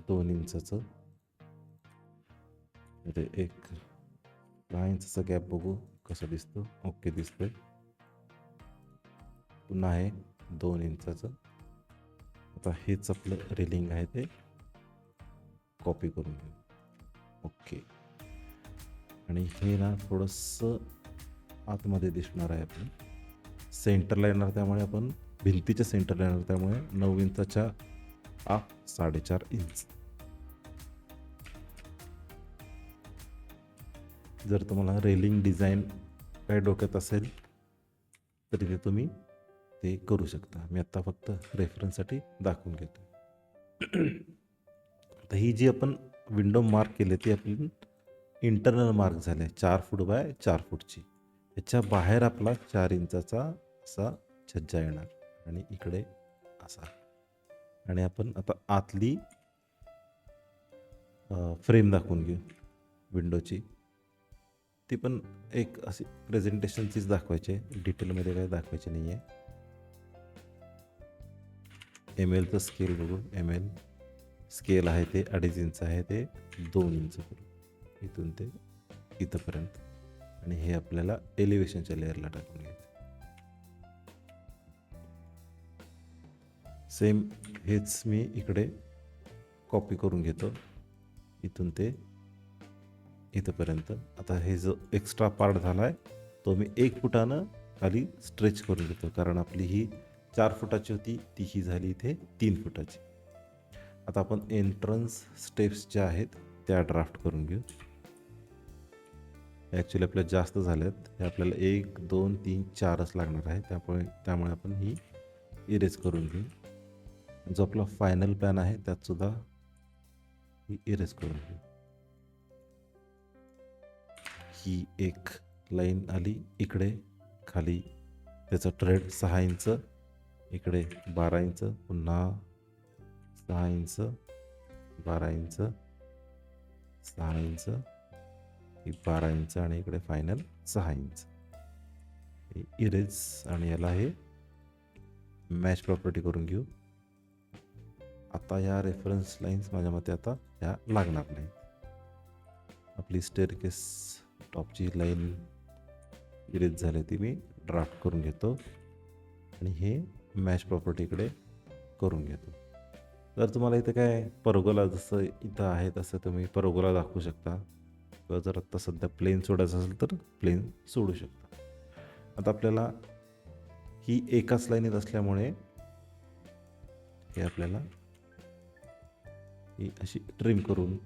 2 इंचाचं. म्हणजे एक 10 इंचाचा गॅप बघू कसं दिसतो. ओके, दिसतोय. पुन्हा आहे 2 इंचाचं. आता हेच आपलं रेलिंग आहे, ते कॉपी करून घेऊ. ओके. आणि हे ना थोडंसं आतमध्ये दिसणार आहे. आपण सेंटरला येणार, त्यामुळे आपण भिंतीच्या सेंटरला येणार, त्यामुळे 9 इंचाच्या 4.5 इंच. जर तुम्हाला रेलिंग डिझाईन काय डोक्यात असेल तर इथे तुम्ही ते करू शकता. मी आत्ता फक्त रेफरन्ससाठी दाखवून घेतो. तर ही जी आपण विंडो मार्क केली ती आपली इंटरनल मार्क झाले, 4 फूट बाय 4 फूटची. याच्या बाहेर आपला 4 इंचाचा असा छज्जा येणार आणि इकडे असा. आणि आपण आता आतली फ्रेम दाखवून घेऊ विंडोची. ती पण एक अशी प्रेझेंटेशनचीच दाखवायची आहे, डिटेलमध्ये काय दाखवायची नाही आहे. MLचं स्केल बघू. ML स्केल आहे ते 2.5 इंच आहे, ते 2 इंच करू इथून ते इथंपर्यंत. आणि हे आपल्याला एलिव्हेशनच्या लेअरला टाकून घ्यायचं. सेम हेच मी इकडे कॉपी करून घेतो, इथून ते इथंपर्यंत. आता हे जो एक्स्ट्रा पार्ट झाला आहे तो मी 1 फुटानं खाली स्ट्रेच करून घेतो, कारण आपली ही 4 फुटाची होती, ती ही झाली इथे 3 फुटाची. आता आपण एंट्रन्स स्टेप्स ज्या आहेत त्या ड्राफ्ट करून घेऊ. ॲक्च्युली आपल्या जास्त झाल्यात, हे आपल्याला 1 2 3 4च लागणार आहे. त्यामुळे आपण ही इरेज करून घेऊ. जो आपला फायनल प्लॅन आहे त्यातसुद्धा ही इरेज करून घेऊ. ही एक लाईन आली इकडे खाली, त्याचं ट्रेड 6 इंच, इकडे 12 इंच, पुन्हा 6 इंच, 12 इंच, 6 इंच, ही 12 इंच आणि इकडे फायनल 6 इंच. इरेज आणि याला हे मॅच प्रॉपर्टी करून घेऊ. आता ह्या रेफरन्स लाईन्स माझ्या मते आता ह्या लागणार नाहीत. आपली स्टेअरकेस टॉपची लाईन इरेज झाली ती मी ड्राफ्ट करून घेतो आणि हे मॅच प्रॉपर्टीकडे करून घेतो. जर तुम्हाला इथं काय परगोला जसं इथं आहे तसं तुम्ही परगोला दाखवू शकता, किंवा जर आत्ता सध्या प्लेन सोडायचं असेल तर प्लेन सोडू शकता. आता आपल्याला ही एकाच लाईनीत असल्यामुळे हे आपल्याला ही अशी ट्रिम करून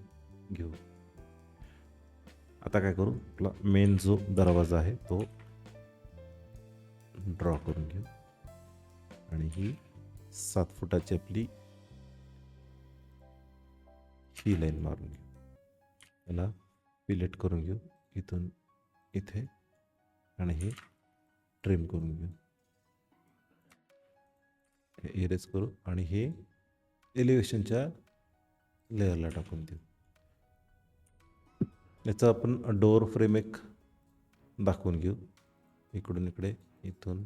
घेऊ. आता काय करू, आपला मेन जो दरवाजा आहे तो ड्रॉ करून घेऊ आणि ही 7 फुटाची आपली ही लाईन मारून घेऊ. याला फिलेट करून घेऊ इथून इथे आणि हे ट्रिम करून घेऊ. हे इरेज करू आणि हे एलिव्हेशनच्या लेअरला टाकून देऊ. याचा आपण डोअर फ्रेम एक दाखवून घेऊ. इकडून इकडे, इथून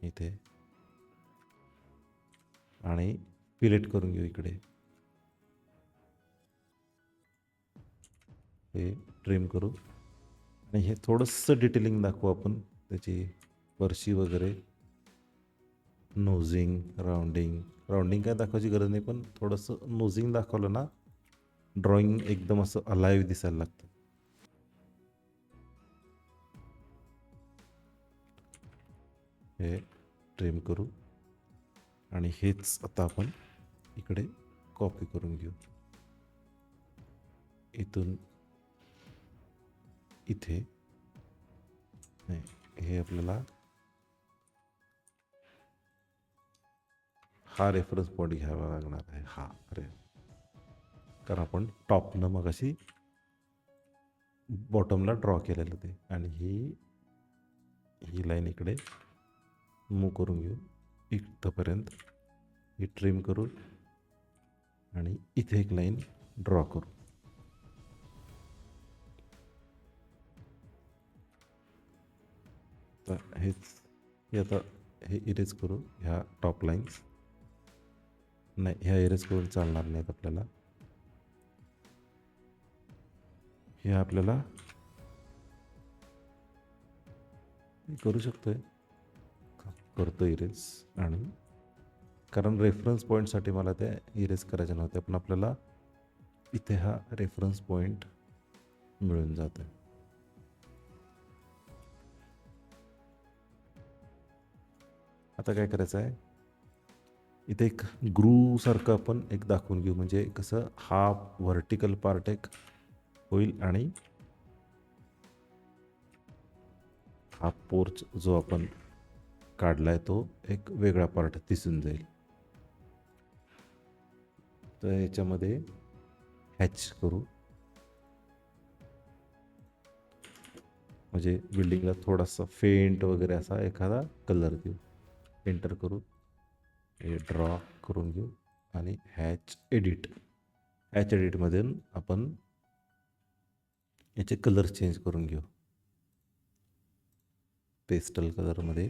इथे आणि फिलेट करून घेऊ इकडे. हे ट्रिम करू आणि हे थोडंसं डिटेलिंग दाखवू आपण, त्याची फरशी वगैरे, नोझिंग, राउंडिंग काय दाखवायची गरज नाही, पण थोडंसं नोझिंग दाखवलं ना ड्रॉइंग एकदम असं अलाइव्ह दिसायला लागतं. हे ट्रिम करू आणि हेच आता आपण इकडे कॉपी करून घेऊ. इथून इथे नाही, हे आपल्याला हा रेफरन्स पॉईंट घ्यावा लागणार आहे. हा कारण आपण टॉपनं मग अशी बॉटमला ड्रॉ केलेलं ते, आणि ही लाईन इकडे मूव करून घेऊ इथंपर्यंत. ही ट्रिम करू आणि इथे एक लाईन ड्रॉ करू. तर हे आता हे इरेज करू. ह्या टॉप लाईन्स नाही, ह्या इरेज करून चालणार नाहीत आपल्याला. हे आपल्याला करू शकतोय, करतो इरेज. आणि कारण रेफरन्स पॉईंटसाठी मला त्या इरेज करायच्या नव्हत्या, पण आपल्याला इथे हा रेफरन्स पॉईंट मिळून जातो. आता काय करायचं आहे, इथे एक ग्रू सारखं आपण एक दाखवून घेऊ. म्हणजे कसं हा व्हर्टिकल पार्ट एक होईल आणि हा पोर्च जो आपण काढलाय तो एक वेगळा पार्ट दिसून जाईल. तर याच्यामध्ये हॅच करू, म्हणजे बिल्डिंगला थोडासा फेंट वगैरे असा एखादा कलर देऊ. एंटर करू, हे ड्रॉ करून घेऊ आणि हॅच एडिटमधून आपण याचे कलर चेंज करून घेऊ. पेस्टल कलरमध्ये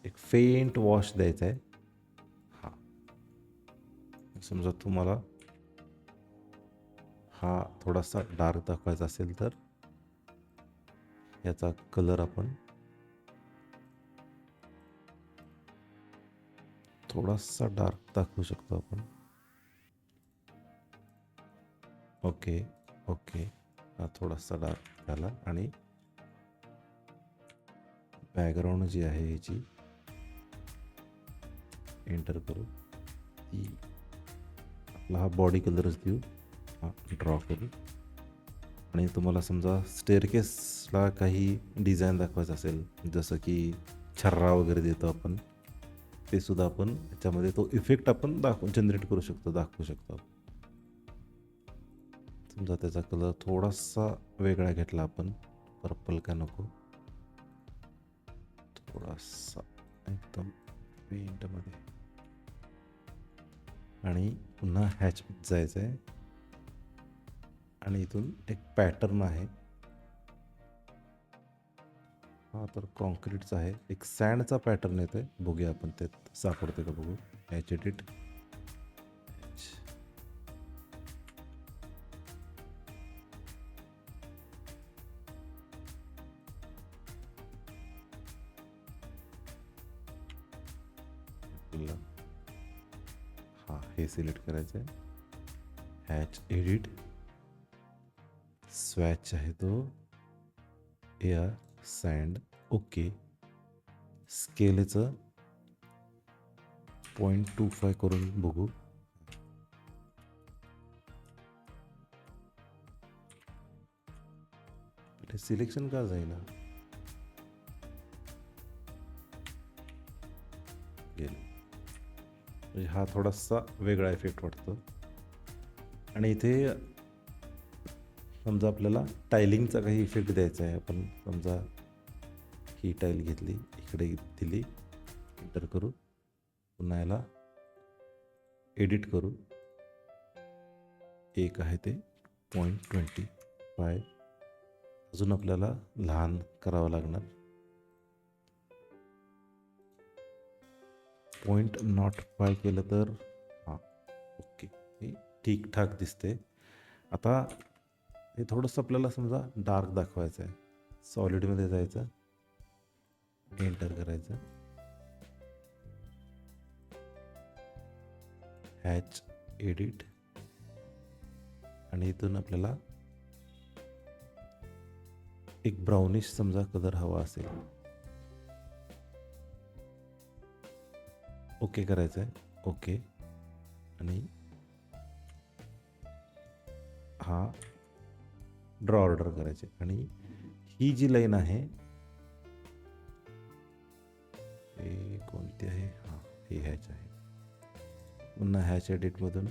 एक फेंट वॉश द्यायचा आहे. हा समजा तुम्हाला हा थोडासा डार्क दाखवायचा असेल तर याचा कलर आपण थोडासा डार्क दाखवू शकतो आपण. ओके, हा थोडासा डार्क झाला आणि बॅकग्राऊंड जी आहे याची एंटर करू, ती आपला हा बॉडी कलरच देऊ, हा ड्रॉ करू. आणि तुम्हाला समजा स्टेअरकेसला काही डिझाईन दाखवायचं असेल, जसं की छर्रा वगैरे देतो आपण, ते सुद्धा आपण याच्यामध्ये तो इफेक्ट आपण जनरेट करू शकतो, दाखवू शकतो. समजा त्याचा कलर थोडासा वेगळा घेतला आपण, पर्पल का नको, थोडासा एकदम पेंटमध्ये, आणि पुन्हा हॅच जायचं आहे. आणि इथून एक पॅटर्न आहे, हा तर कॉन्क्रीटचा आहे, एक सँडचा पॅटर्न येतो आहे. बघूया आपण त्यात सापडते का बघू. हॅच एडिट, हा हे सिलेक्ट करायचं आहे. हॅच एडिट, स्वॅच आहे तो, एअर सँड, ओके. स्केलचं 0.25 करून बघू. सिलेक्शन का जाईना, गेलं. म्हणजे हा थोडासा वेगळा इफेक्ट वाटतो. आणि इथे समजा आपल्याला टायलिंगचा काही इफेक्ट द्यायचा आहे. आपण समजा ही टाईल घेतली, इकडे दिली, एंटर करू, पुन्हा याला एडिट करू. एक आहे ते 0.25, अजून आपल्याला लहान करावं लागणार. 0.05 केलं तर हां, ओके, हे ठीकठाक दिसते. आता हे थोडंसं आपल्याला समजा डार्क दाखवायचं आहे. सॉलिडमध्ये जायचं, एंटर करायचं, हॅच एडिट, आणि इथून आपल्याला एक ब्राउनिश समजा कलर हवा असेल, ओके करायचं आहे, ओके. आणि हा ड्रॉ ऑर्डर करायचे. आणि ही जी लाईन आहे, हे कोणती आहे, हां ही हॅच आहे. पुन्हा हॅच एडिटमधून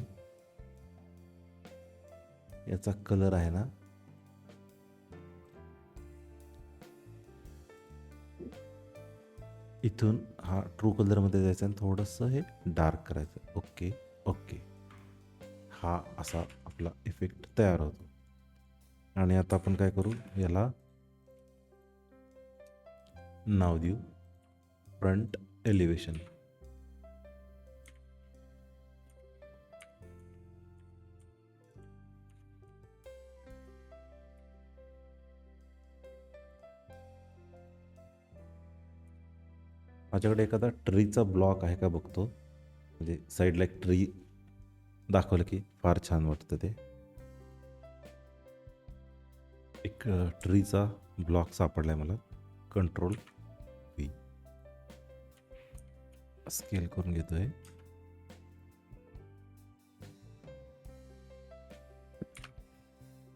याचा कलर आहे ना, इथून हा ट्रू कलरमध्ये जायचं आणि थोडंसं हे डार्क करायचं, ओके ओके. हा असा आपला इफेक्ट तयार होतो. आणि आता आपण काय करू, याला नाव देऊ फ्रंट एलिव्हेशन. माझ्याकडे एखादा ट्रीचा ब्लॉक आहे का बघतो, म्हणजे साईडला एक ट्री दाखवलं की फार छान वाटतं ते. एक ट्रीचा ब्लॉक सापडलाय मला, कंट्रोल व्ही, स्केल करून घेतोय.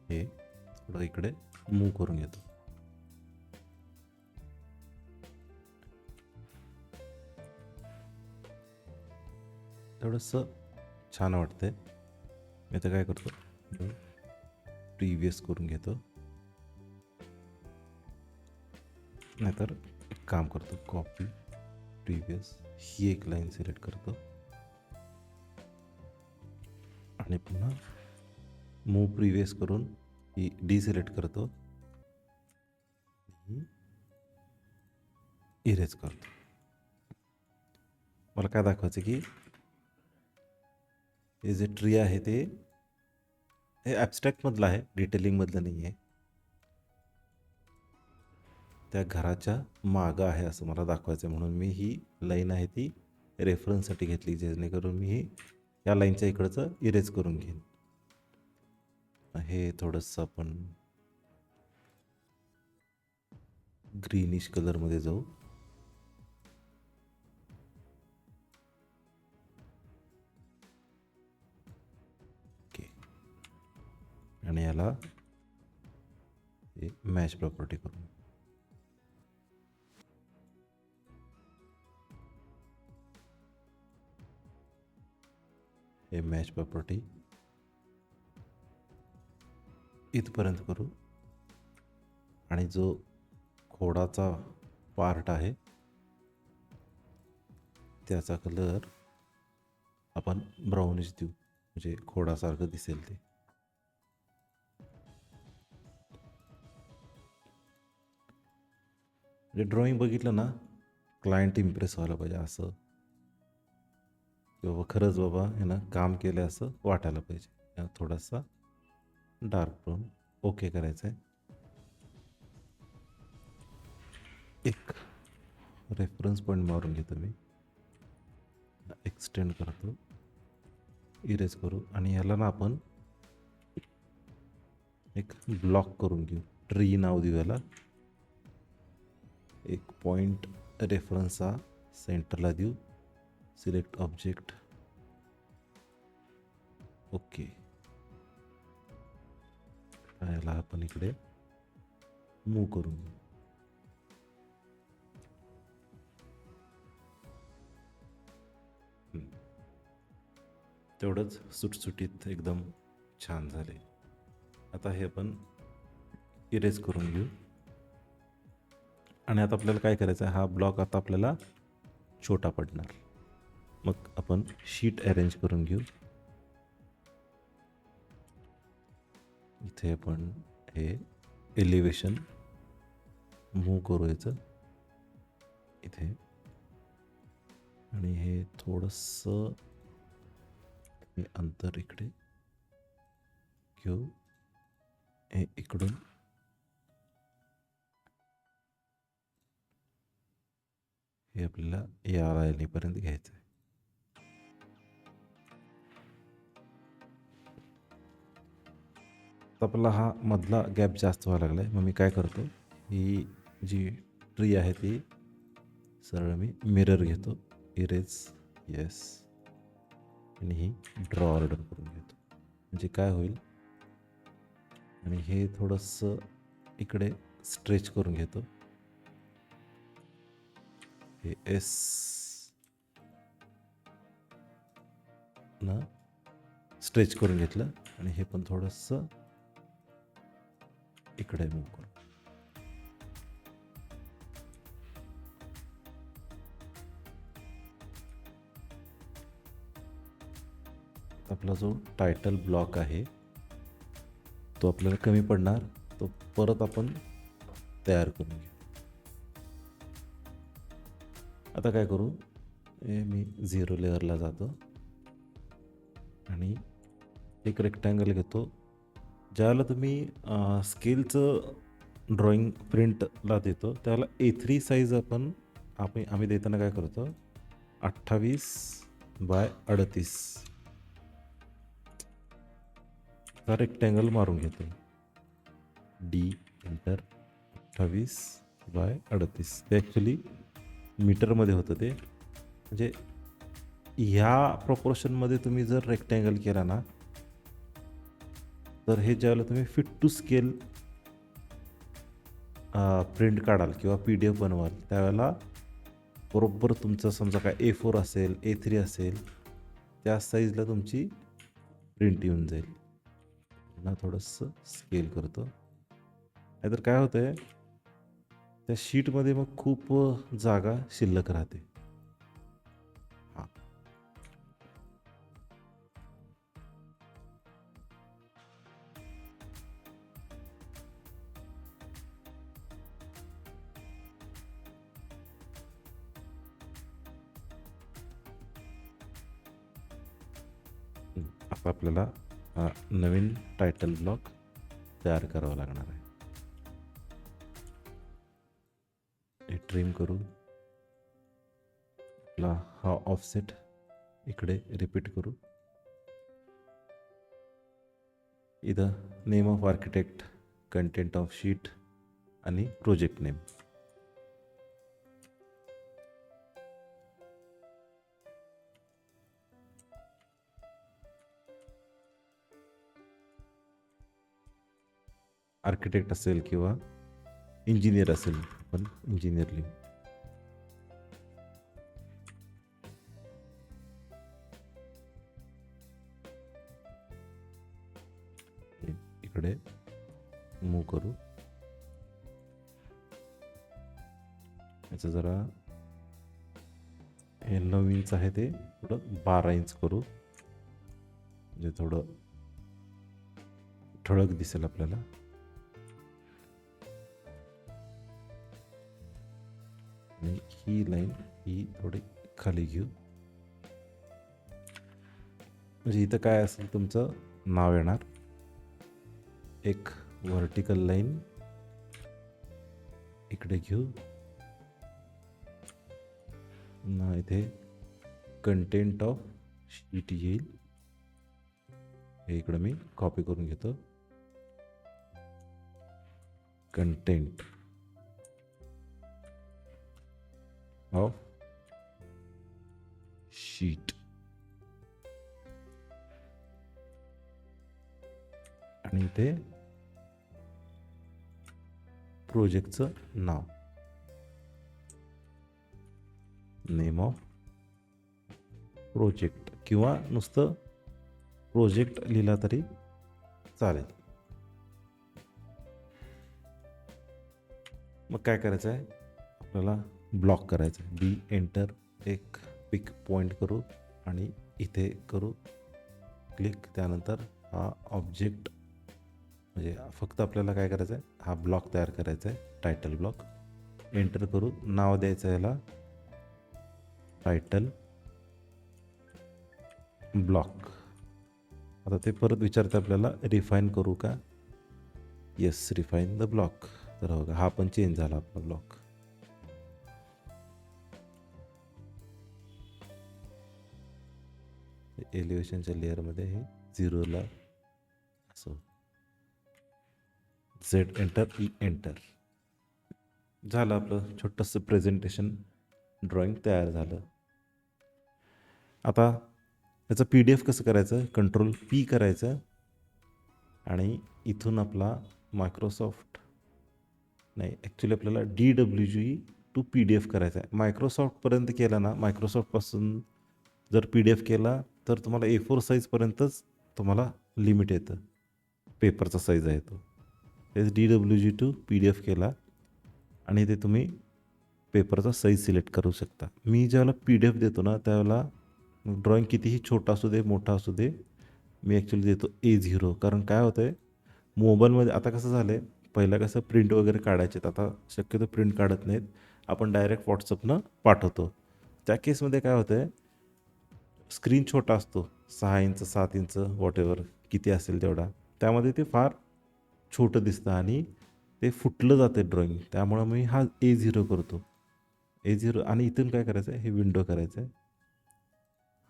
हे थोडं इकडे मूव्ह करून घेतो. थोडंसं छान वाटतंय. मी तर काय करतो, प्रिव्हियस करून घेतो, नाहीतर एक काम करतो, कॉपी प्रिव्हियस, ही एक लाईन सिलेक्ट करतो आणि पुन्हा मूव प्रिव्हियस करून ही डिसिलेक्ट करतो, इरेज करतो. मला काय दाखवायचं की हे जे ट्री आहे ते हे ॲब्स्ट्रॅक्टमधलं आहे, डिटेलिंगमधलं नाही आहे. त्या घराच्या मागं आहे असं मला दाखवायचं आहे. म्हणून मी ही लाईन आहे ती रेफरन्ससाठी घेतली, जेणेकरून मी या लाईनच्या इकडचं इरेज करून घेईन. हे थोडंसं आपण ग्रीनिश कलरमध्ये जाऊ. आणि याला मॅच प्रॉपर्टी करू. हे मॅच प्रॉपर्टी इथपर्यंत करू आणि जो खोडाचा पार्ट आहे त्याचा कलर आपण ब्राउनिश देऊ, म्हणजे खोडासारखं दिसेल ते. म्हणजे ड्रॉइंग बघितलं ना, क्लायंट इम्प्रेस व्हायला पाहिजे, असं की बाबा खरंच बाबा ह्यानं काम केलं असं वाटायला पाहिजे. थोडासा डार्क ब्राऊन ओके करायचं आहे. एक रेफरन्स पॉईंट मारून घेतो मी, एक्सटेंड करतो, इरेज करू आणि ह्याला ना आपण एक ब्लॉक करून घेऊ. ट्री नाव देऊ याला. एक पॉइंट रेफरन्स हा सेंटरला देऊ. Select object, okay. याला आपण इकडे मूव्ह करून घेऊ. तेवढंच सुटसुटीत एकदम छान झाले. आता हे आपण इरेज करून घेऊ आणि आता आपल्याला काय करायचं आहे, हा ब्लॉक आता आपल्याला छोटा पडणार. मग आपण शीट अरेंज करून घेऊ. इथे आपण हे एलिव्हेशन मूव्ह करू याचं इथे, आणि हे थोडंसं अंतर इकडे घेऊ. हे इकडून हे आपल्याला या लाईनीपर्यंत घ्यायचं आहे. आपला हा मधला गॅप जास्त व्हायला लागला आहे. मग मी काय करतो, ही जी ट्री आहे ती सरळ मी मिरर घेतो, इरेज, येस, आणि ही ड्रॉ ऑर्डर करून घेतो. म्हणजे काय होईल, आणि हे थोडंसं इकडे स्ट्रेच करून घेतो. हे एस ना स्ट्रेच करून घेतलं आणि हे पण थोडंसं इकडे मूव्ह करू. आपला जो टायटल ब्लॉक आहे तो आपल्याला कमी पडणार, तो परत आपण तयार करून घेऊ. आता काय करू, मी 0 लेअरला जातो आणि एक रेक्टँगल घेतो. ज्यावेळेला तुम्ही स्केलचं ड्रॉइंग प्रिंटला देतो त्यावेळेला A3 साईज आम्ही देताना काय करतो, 28x38 हा रेक्टँगल मारून घेतो. D enter, 28x38. ते ॲक्च्युली मीटरमध्ये होतं ते. म्हणजे ह्या प्रपोर्शनमध्ये तुम्ही जर रेक्टँगल केला ना, तर हे ज्यावेळेला तुम्ही फिट टू स्केल प्रिंट काढाल किंवा PDF बनवाल त्यावेळेला बरोबर तुमचं समजा काय A4 असेल, A3 असेल, त्या साईजला तुमची प्रिंट येऊन जाईल. पुन्हा थोडंसं स्केल करतो, नाहीतर काय होतं आहे, त्या शीटमध्ये मग खूप जागा शिल्लक राहते. हां, आता आपल्याला नवीन टायटल ब्लॉक तयार करावा लागणार आहे. हे ट्रिम करू. आपला हा ऑफसेट इकडे रिपीट करू. इथं name of architect, content of sheet आणि प्रोजेक्ट नेम. आर्किटेक्ट असेल किंवा इंजिनियर असेल, पण इंजिनियर लिहू. इकडे मूव करू. याचं जरा हे 9 इंच आहे ते थोडं 12 इंच करू, म्हणजे थोडं ठळक दिसेल आपल्याला. आणि ही लाईन ही थोडी खाली घेऊ, म्हणजे इथं काय असेल तुमचं नाव येणार. एक व्हर्टिकल लाईन इकडे घेऊ ना, इथे कंटेंट ऑफ शीट येईल. हे इकडं मी कॉपी करून घेतो. कंटेंट ऑफ शीट आणि इथे प्रोजेक्टचं नाव, नेम ऑफ प्रोजेक्ट, किंवा नुसतं प्रोजेक्ट लिहिला तरी चालेल. मग काय करायचं आहे आपल्याला, ब्लॉक करायचं आहे. बी एंटर, एक पिक पॉइंट करू आणि इथे करू क्लिक. त्यानंतर हा ऑब्जेक्ट, म्हणजे फक्त आपल्याला काय करायचं आहे, हा ब्लॉक तयार करायचा आहे, टायटल ब्लॉक. एंटर करू, नाव द्यायचं याला टायटल ब्लॉक. आता ते परत विचारतं आपल्याला, रिफाईन करू का? Yes, refine the block. तर बघा हा पण चेंज झाला आपला ब्लॉक. एलिव्हेशनच्या लेअरमध्ये हे 0ला असं झेड एंटर, ई एंटर. झालं आपलं छोटंसं प्रेझेंटेशन ड्रॉइंग तयार झालं. आता याचं PDF कसं करायचं, कंट्रोल P करायचं आणि इथून आपला मायक्रोसॉफ्ट नाही, ॲक्च्युली आपल्याला DWG टू PDF करायचा आहे. मायक्रोसॉफ्टपर्यंत केला ना, मायक्रोसॉफ्टपासून जर PDF केला तर तुम्हाला A4 साईजपर्यंतच तुम्हाला लिमिट येतं, पेपरचा साईज आहे तो. तेच DWG टू PDF केला आणि ते तुम्ही पेपरचा साईज सिलेक्ट करू शकता. मी ज्यावेळेला PDF देतो ना, त्यावेळेला ड्रॉइंग कितीही छोटा असू दे मोठा असू दे, मी ॲक्च्युली देतो A0. कारण काय होतं आहे, मोबाईलमध्ये आता कसं झालं आहे, पहिलं कसं प्रिंट वगैरे काढायचे, आता शक्यतो प्रिंट काढत नाहीत, आपण डायरेक्ट व्हॉट्सअपनं पाठवतो. त्या केसमध्ये काय होतं आहे, स्क्रीन छोटा असतो, 6 इंच 7 इंच वॉटेवर किती असेल तेवढा, त्यामध्ये ते फार छोटं दिसतं आणि ते फुटलं जातं ड्रॉइंग. त्यामुळं मी हा A0 करतो, A0. आणि इथून काय करायचं आहे, हे विंडो करायचं आहे,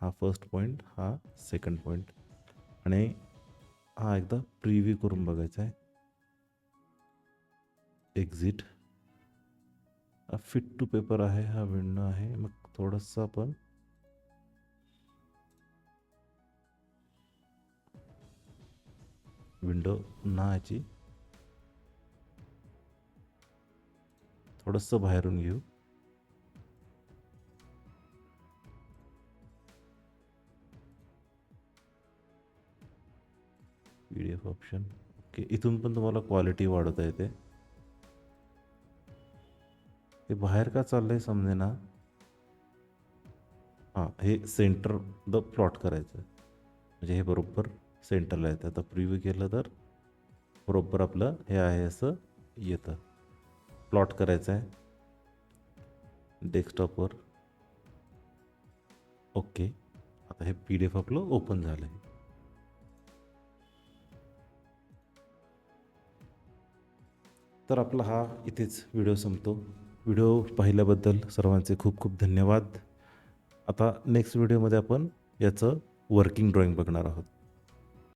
हा फर्स्ट पॉईंट, हा सेकंड पॉईंट, आणि हा एकदा प्रिव्ह्यू करून बघायचा आहे. एक्झिट, हा फिट टू पेपर आहे, हा विंडो आहे. मग थोडंसं आपण विंडो नाची थोडंसं बाहेरून घेऊ. PDF option, okay. इथून पण तुम्हाला क्वालिटी वाढवता येते. हे बाहेर का चाललंय समजे ना. हां, हे सेंटर द प्लॉट करायचं, म्हणजे हे बरोबर सेंटरला येतं. आता प्रिव्ह्यू केलं तर बरोबर आपलं हे आहे असं येतं. प्लॉट करायचं आहे डेस्कटॉपवर, ओके. आता हे PDF आपलं ओपन झालं आहे. तर आपला हा इथेच व्हिडिओ संपतो. व्हिडिओ पाहिल्याबद्दल सर्वांचे खूप खूप धन्यवाद. आता नेक्स्ट व्हिडिओमध्ये आपण याचं वर्किंग ड्रॉइंग बघणार आहोत.